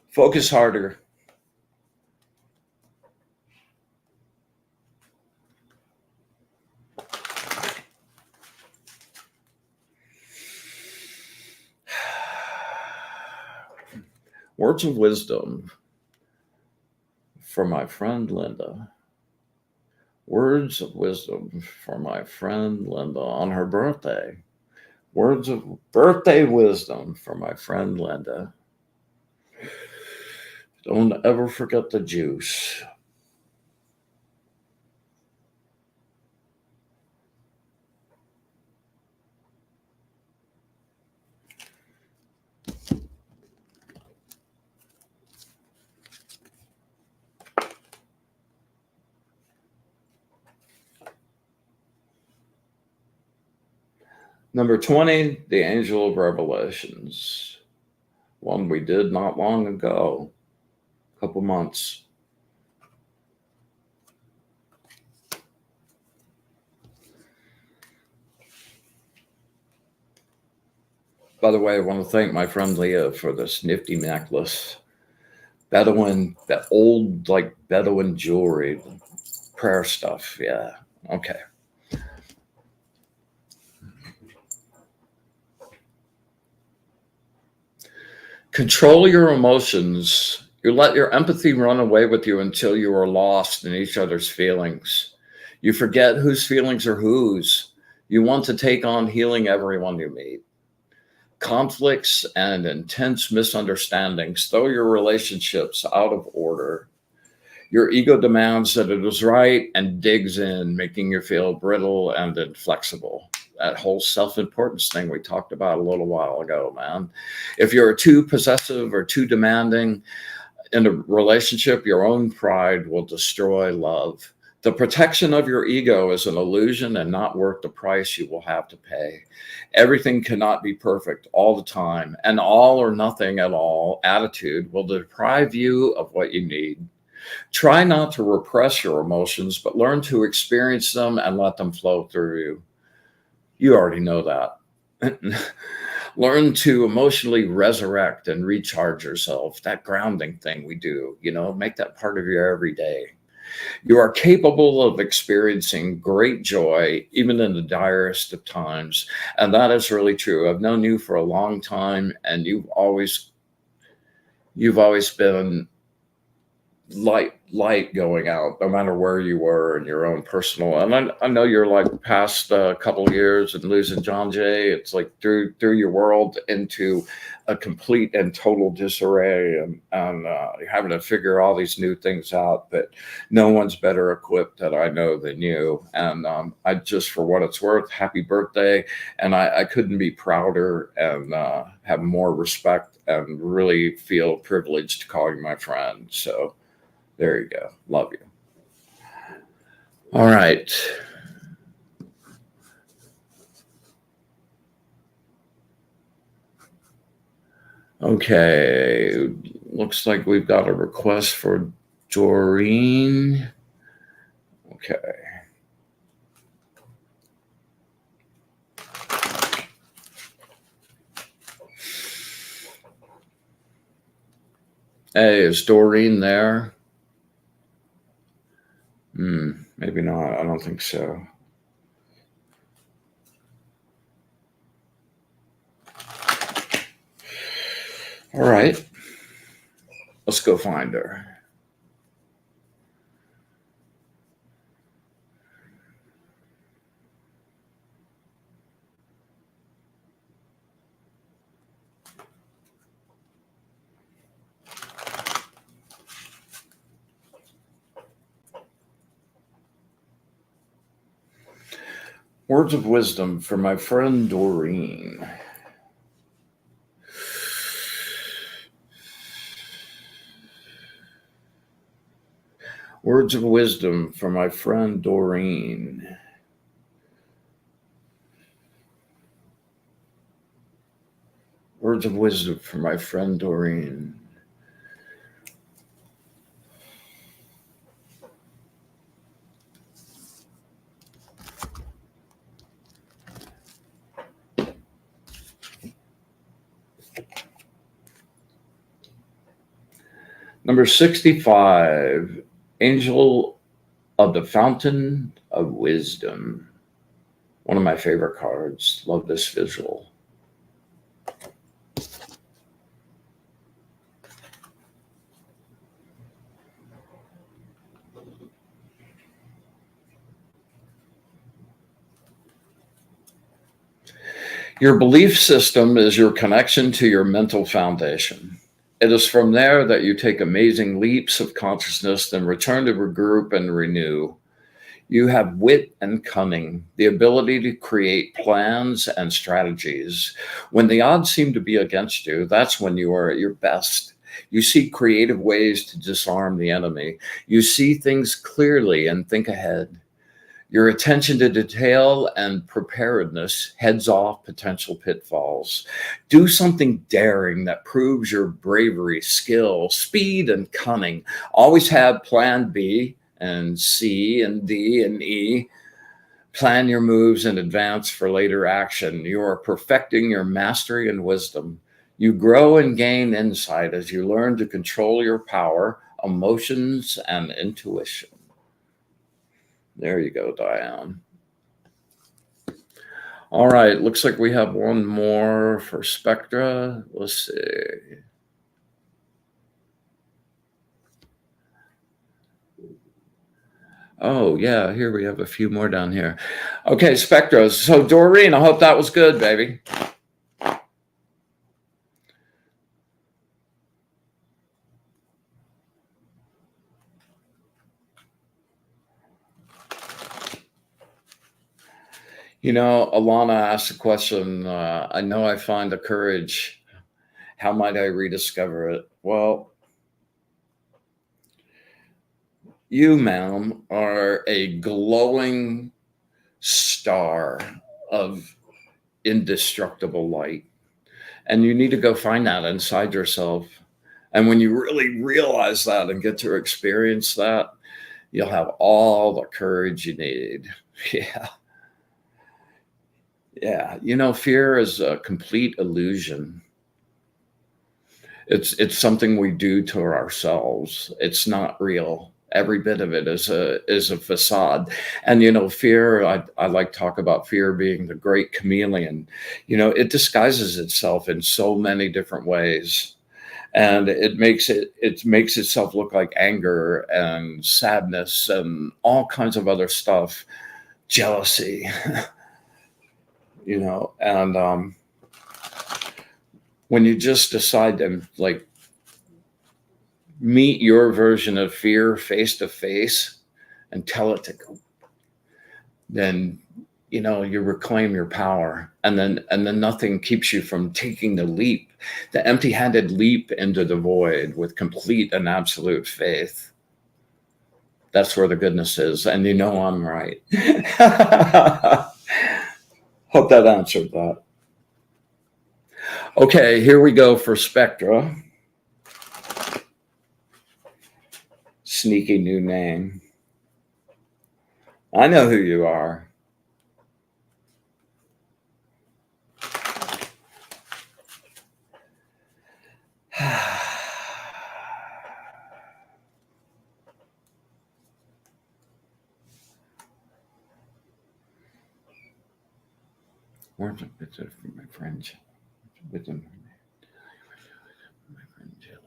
Focus harder. Words of wisdom for my friend Linda. Words of wisdom for my friend Linda on her birthday. Words of birthday wisdom for my friend Linda. Don't ever forget the juice. Number 20, the Angel of Revelations. One we did not long ago, a couple months. By the way, I want to thank my friend Leah for this nifty necklace. Bedouin, that old like Bedouin jewelry, prayer stuff. Yeah. Okay. Control your emotions. You let your empathy run away with you until you are lost in each other's feelings. You forget whose feelings are whose. You want to take on healing everyone you meet. Conflicts and intense misunderstandings throw your relationships out of order. Your ego demands that it is right and digs in, making you feel brittle and inflexible. That whole self-importance thing we talked about a little while ago, man. If you're too possessive or too demanding in a relationship, your own pride will destroy love. The protection of your ego is an illusion and not worth the price you will have to pay. Everything cannot be perfect all the time. An all or nothing at all attitude will deprive you of what you need. Try not to repress your emotions, but learn to experience them and let them flow through you. You already know that. Learn to emotionally resurrect and recharge yourself. That grounding thing we do, make that part of your everyday. You are capable of experiencing great joy, even in the direst of times. And that is really true. I've known you for a long time, and you've always been light going out, no matter where you were in your own personal. And I know you're like past a couple of years and losing John Jay. It's like threw your world into a complete and total disarray, and having to figure all these new things out. But no one's better equipped that I know than you. And I just, for what it's worth, happy birthday. And I couldn't be prouder and have more respect and really feel privileged to call you my friend. So there you go. Love you. All right. Okay. Looks like we've got a request for Doreen. Okay. Hey, is Doreen there? Maybe not. I don't think so. All right. Let's go find her. Words of wisdom for my friend Doreen. Words of wisdom for my friend Doreen. Words of wisdom for my friend Doreen. Number 65, Angel of the Fountain of Wisdom. One of my favorite cards. Love this visual. Your belief system is your connection to your mental foundation. It is from there that you take amazing leaps of consciousness, then return to regroup and renew. You have wit and cunning, the ability to create plans and strategies. When the odds seem to be against you, that's when you are at your best. You see creative ways to disarm the enemy. You see things clearly and think ahead. Your attention to detail and preparedness heads off potential pitfalls. Do something daring that proves your bravery, skill, speed, and cunning. Always have plan B and C and D and E. Plan your moves in advance for later action. You are perfecting your mastery and wisdom. You grow and gain insight as you learn to control your power, emotions, and intuition. There you go, Diane. All right, looks like we have one more for Spectra. Let's see. Oh, yeah, here we have a few more down here. Okay, Spectra. So, Doreen, I hope that was good, baby. You know, Alana asked a question. I know I find the courage. How might I rediscover it? Well, you, ma'am, are a glowing star of indestructible light. And you need to go find that inside yourself. And when you really realize that and get to experience that, you'll have all the courage you need. Yeah. Yeah. You know, fear is a complete illusion. It's something we do to ourselves. It's not real. Every bit of it is a facade. And you know, fear, I like talk about fear being the great chameleon. You know, it disguises itself in so many different ways. and it makes itself look like anger and sadness and all kinds of other stuff, jealousy, and when you just decide to like meet your version of fear face to face and tell it to go, then you reclaim your power, and then nothing keeps you from taking the leap, the empty-handed leap into the void with complete and absolute faith. That's where the goodness is, and I'm right. Hope that answered that. Okay, here we go for Spectra. Sneaky new name. I know who you are. Where's a bit from my friend? My friend Jelly.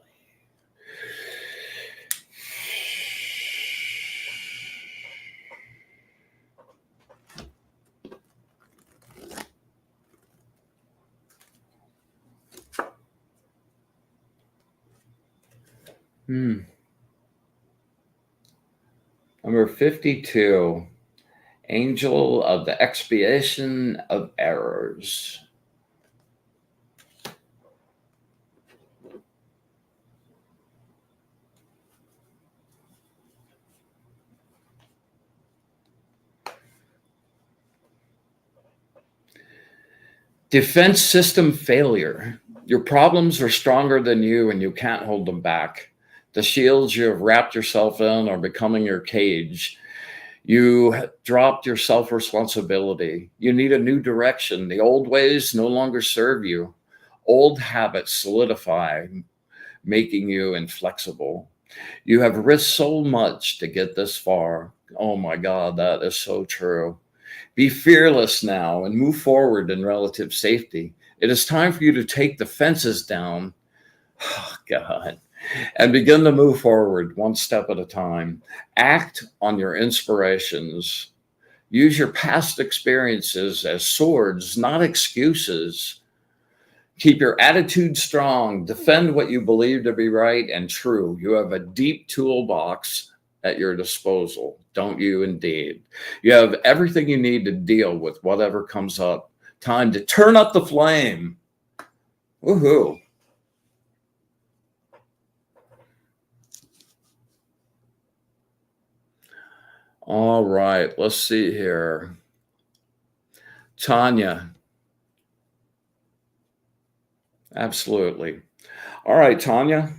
Number 52. Angel of the expiation of errors. Defense system failure. Your problems are stronger than you and you can't hold them back. The shields you have wrapped yourself in are becoming your cage. You dropped your self-responsibility. You need a new direction. The old ways no longer serve you. Old habits solidify, making you inflexible. You have risked so much to get this far. Oh my God, that is so true. Be fearless now and move forward in relative safety. It is time for you to take the fences down. Oh, God. And begin to move forward one step at a time. Act on your inspirations. Use your past experiences as swords, not excuses. Keep your attitude strong. Defend what you believe to be right and true. You have a deep toolbox at your disposal, don't you indeed? You have everything you need to deal with whatever comes up. Time to turn up the flame. Woohoo. All right, let's see here. Tanya. Absolutely. All right, Tanya.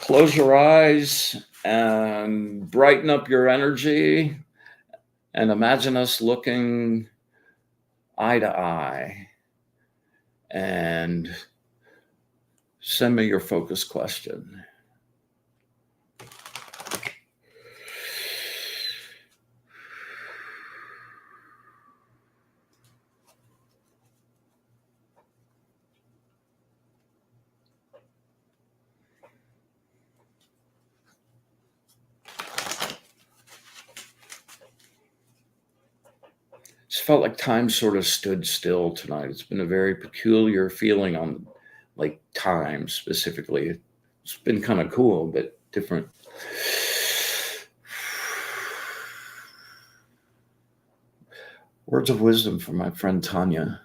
Close your eyes and brighten up your energy and imagine us looking eye to eye, and send me your focus question. It's felt like time sort of stood still tonight. It's been a very peculiar feeling on like time specifically. It's been kind of cool, but different. Words of wisdom from my friend Tanya.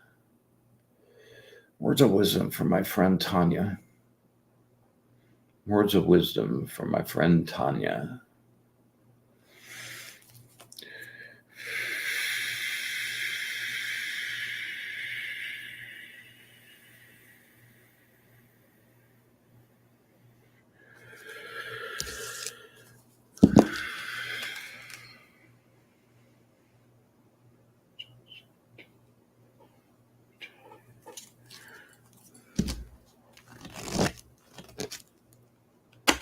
Words of wisdom from my friend Tanya. Words of wisdom from my friend Tanya.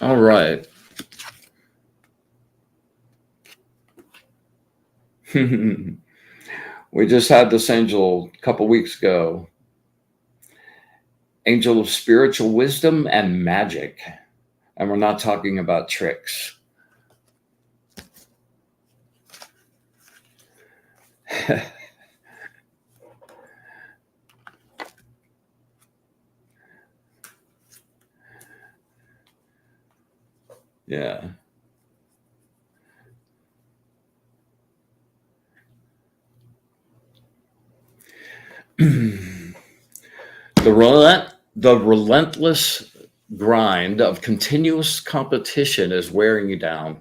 All right. We just had this angel a couple weeks ago, Angel of spiritual wisdom and magic. And we're not talking about tricks. Yeah. The relentless grind of continuous competition is wearing you down.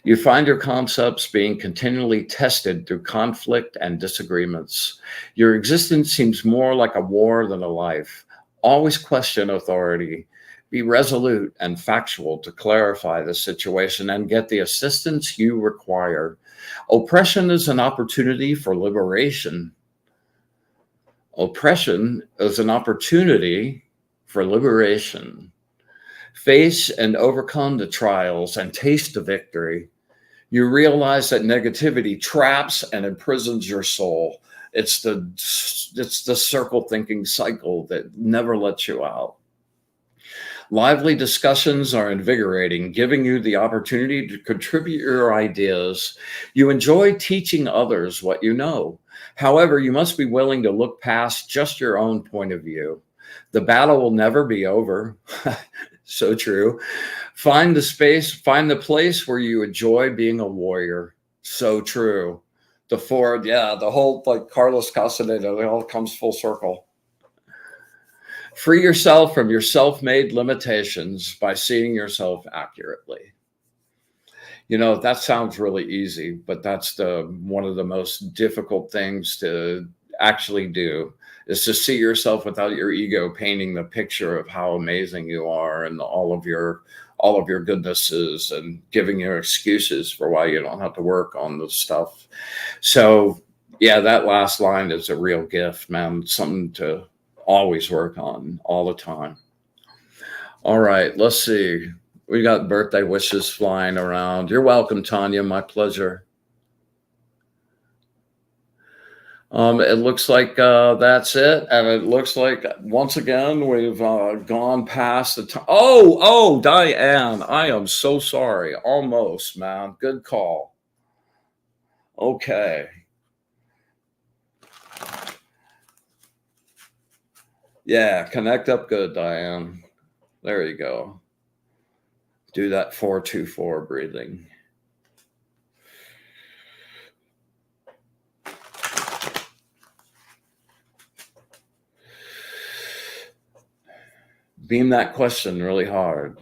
You find your concepts being continually tested through conflict and disagreements. Your existence seems more like a war than a life. Always question authority. Be resolute and factual to clarify the situation and get the assistance you require. Oppression is an opportunity for liberation. Oppression is an opportunity for liberation. Face and overcome the trials and taste the victory. You realize that negativity traps and imprisons your soul. It's the circle thinking cycle that never lets you out. Lively discussions are invigorating, giving you the opportunity to contribute your ideas. You enjoy teaching others what you know. However, you must be willing to look past just your own point of view. The battle will never be over. So true. Find the place where you enjoy being a warrior. So true. The whole like Carlos Castaneda, it all comes full circle. Free yourself from your self-made limitations by seeing yourself accurately. You know, that sounds really easy, but that's one of the most difficult things to actually do, is to see yourself without your ego painting the picture of how amazing you are and all of your goodnesses and giving you excuses for why you don't have to work on the stuff. So yeah, that last line is a real gift, man. Something to always work on all the time. All right, let's see. We got birthday wishes flying around. You're welcome, Tanya. My pleasure. It looks like that's it. And it looks like, once again, we've gone past the time. Oh, Diane, I am so sorry. Almost, man. Good call. Okay. Yeah, connect up good, Diane. There you go. Do that 4-2-4 breathing. Beam that question really hard.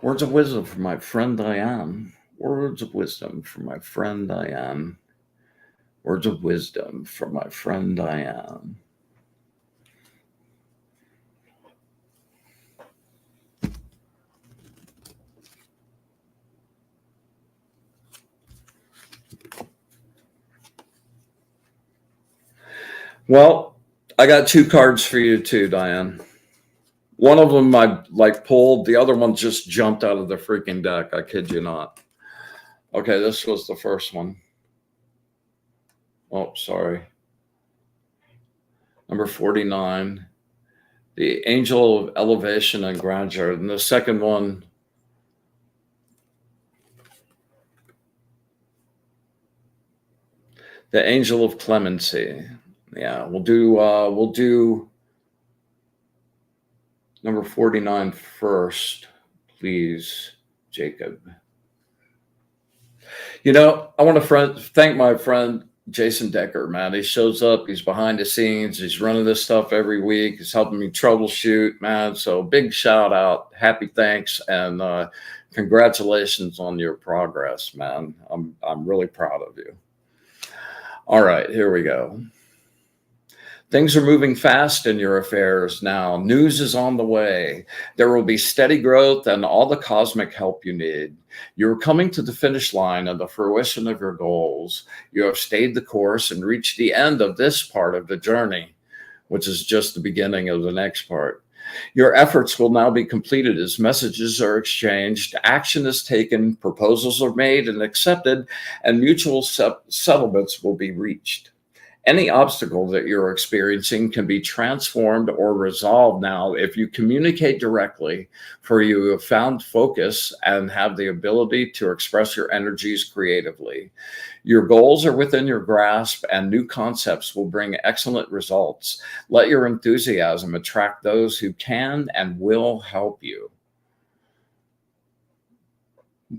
Words of wisdom from my friend Diane. Words of wisdom from my friend Diane. Words of wisdom from my friend Diane. Well, I got 2 cards for you too, Diane. One of them I pulled. The other one just jumped out of the freaking deck. I kid you not. Okay, this was the first one. Oh, sorry. Number 49. The Angel of Elevation and Grandeur. And the second one, the Angel of Clemency. Yeah, we'll do number 49 first, please, Jacob. You know, I want to thank my friend Jason Decker, man. He shows up, he's behind the scenes, he's running this stuff every week, he's helping me troubleshoot, man. So big shout out, happy thanks, and congratulations on your progress, man. I'm really proud of you. All right, here we go. Things are moving fast in your affairs now. News is on the way. There will be steady growth and all the cosmic help you need. You're coming to the finish line of the fruition of your goals. You have stayed the course and reached the end of this part of the journey, which is just the beginning of the next part. Your efforts will now be completed as messages are exchanged, action is taken, proposals are made and accepted, and mutual settlements will be reached. Any obstacle that you're experiencing can be transformed or resolved now if you communicate directly, for you have found focus and have the ability to express your energies creatively. Your goals are within your grasp, and new concepts will bring excellent results. Let your enthusiasm attract those who can and will help you.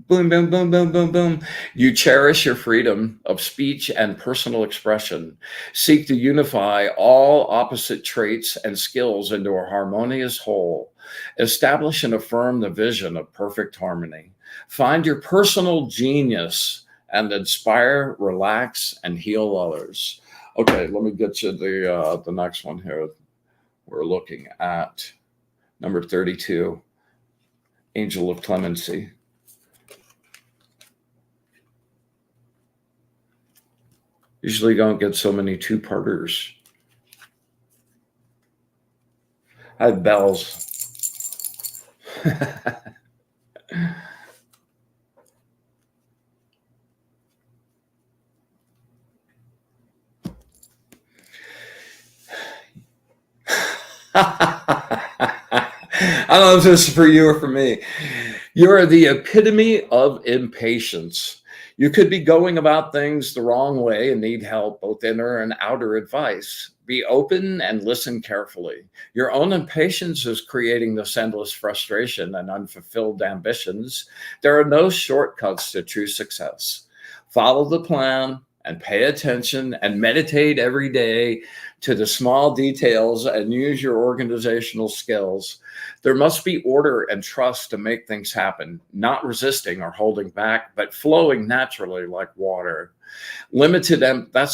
Boom, boom, boom, boom, boom, boom. You cherish your freedom of speech and personal expression. Seek to unify all opposite traits and skills into a harmonious whole. Establish and affirm the vision of perfect harmony. Find your personal genius and inspire, relax, and heal others. Okay, let me get you the next one here. We're looking at number 32, Angel of Clemency. Usually don't get so many two-parters. I have bells. I don't know if this is for you or for me. You are the epitome of impatience. You could be going about things the wrong way and need help, both inner and outer advice. Be open and listen carefully. Your own impatience is creating this endless frustration and unfulfilled ambitions. There are no shortcuts to true success. Follow the plan and pay attention and meditate every day to the small details and use your organizational skills. There must be order and trust to make things happen, not resisting or holding back, but flowing naturally like water. That's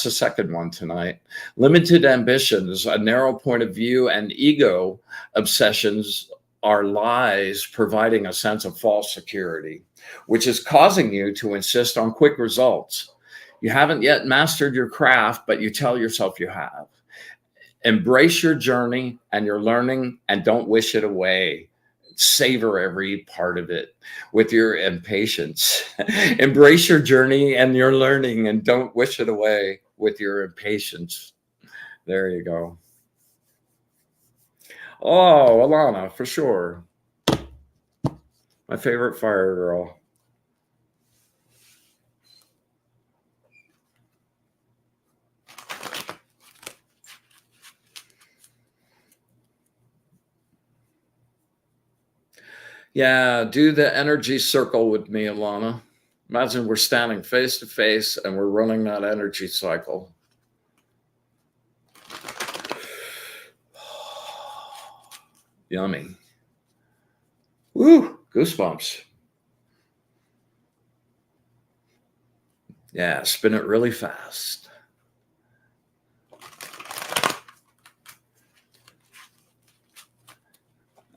the second one tonight. Limited ambitions, a narrow point of view, and ego obsessions are lies providing a sense of false security, which is causing you to insist on quick results. You haven't yet mastered your craft, but you tell yourself you have. Embrace your journey and your learning and don't wish it away. Savor every part of it with your impatience. Embrace your journey and your learning and don't wish it away with your impatience. There you go. Oh, Alana, for sure. My favorite fire girl. Yeah, do the energy circle with me, Alana. Imagine we're standing face to face and we're running that energy cycle. Yummy. Woo, goosebumps. Yeah, spin it really fast.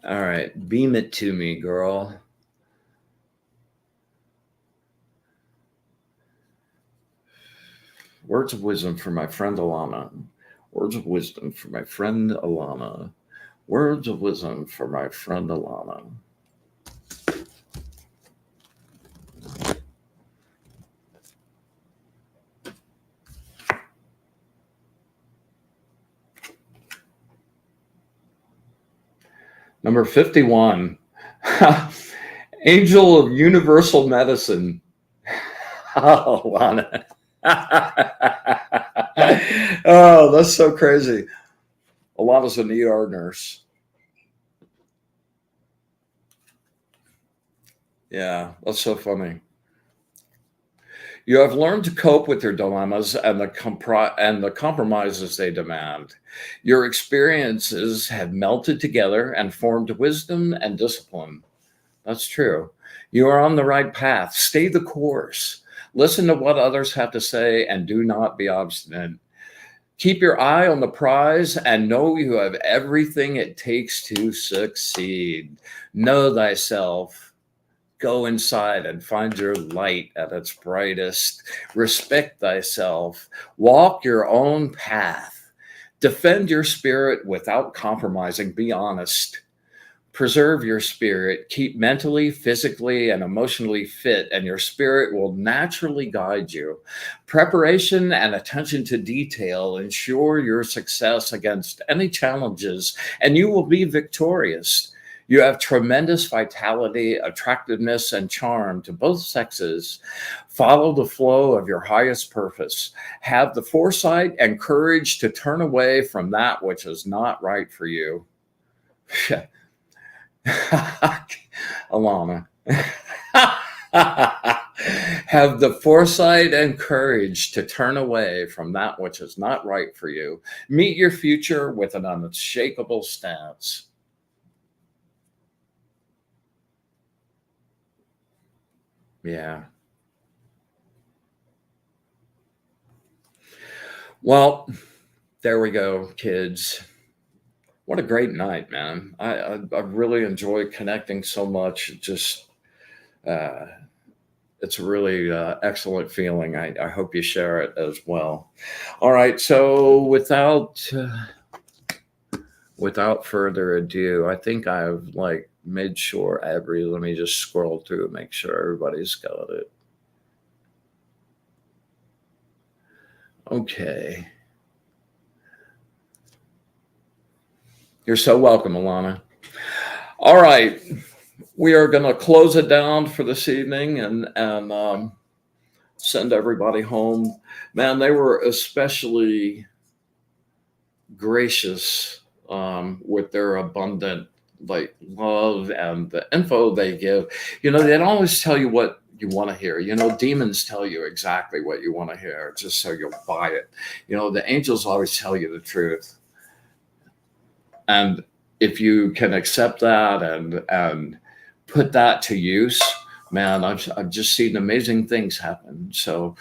All right, beam it to me, girl. Words of wisdom for my friend Alana. Words of wisdom for my friend Alana. Words of wisdom for my friend Alana. Number 51, Angel of Universal Medicine. Oh, Alana. Oh, that's so crazy. Alana's an ER nurse. Yeah, that's so funny. You have learned to cope with your dilemmas and the compromises they demand. Your experiences have melted together and formed wisdom and discipline. That's true. You are on the right path. Stay the course. Listen to what others have to say and do not be obstinate. Keep your eye on the prize and know you have everything it takes to succeed. Know thyself. Go inside and find your light at its brightest. Respect thyself. Walk your own path. Defend your spirit without compromising. Be honest. Preserve your spirit, keep mentally, physically, and emotionally fit, and your spirit will naturally guide you. Preparation and attention to detail ensure your success against any challenges, and you will be victorious. You have tremendous vitality, attractiveness, and charm to both sexes. Follow the flow of your highest purpose. Have the foresight and courage to turn away from that which is not right for you. Alana. Have the foresight and courage to turn away from that which is not right for you. Meet your future with an unshakable stance. Yeah. Well, there we go, kids. What a great night, man. I really enjoy connecting so much. Just uh, it's a really excellent feeling. I hope you share it as well. All right, so without further ado, I think I've like made sure let me just scroll through and make sure everybody's got it. Okay. You're so welcome, Alana. All right. We are going to close it down for this evening and send everybody home. Man, they were especially gracious with their abundant like love and the info they give. You know, they don't always tell you what you want to hear. You know, demons tell you exactly what you want to hear just so you'll buy it. You know, the angels always tell you the truth. And if you can accept that and put that to use, man, I've just seen amazing things happen. So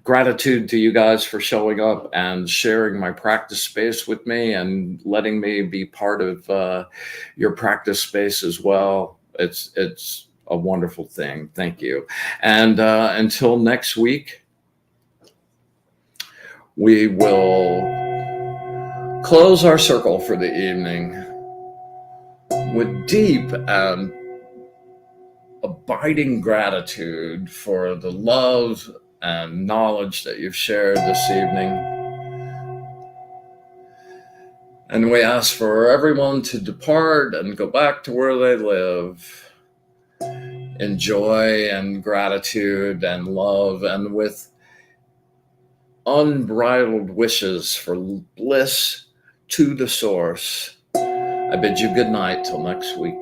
gratitude to you guys for showing up and sharing my practice space with me and letting me be part of your practice space as well. It's a wonderful thing. Thank you. And until next week, we will close our circle for the evening with deep and abiding gratitude for the love and knowledge that you've shared this evening. And we ask for everyone to depart and go back to where they live in joy and gratitude and love and with unbridled wishes for bliss to the source. I bid you good night till next week.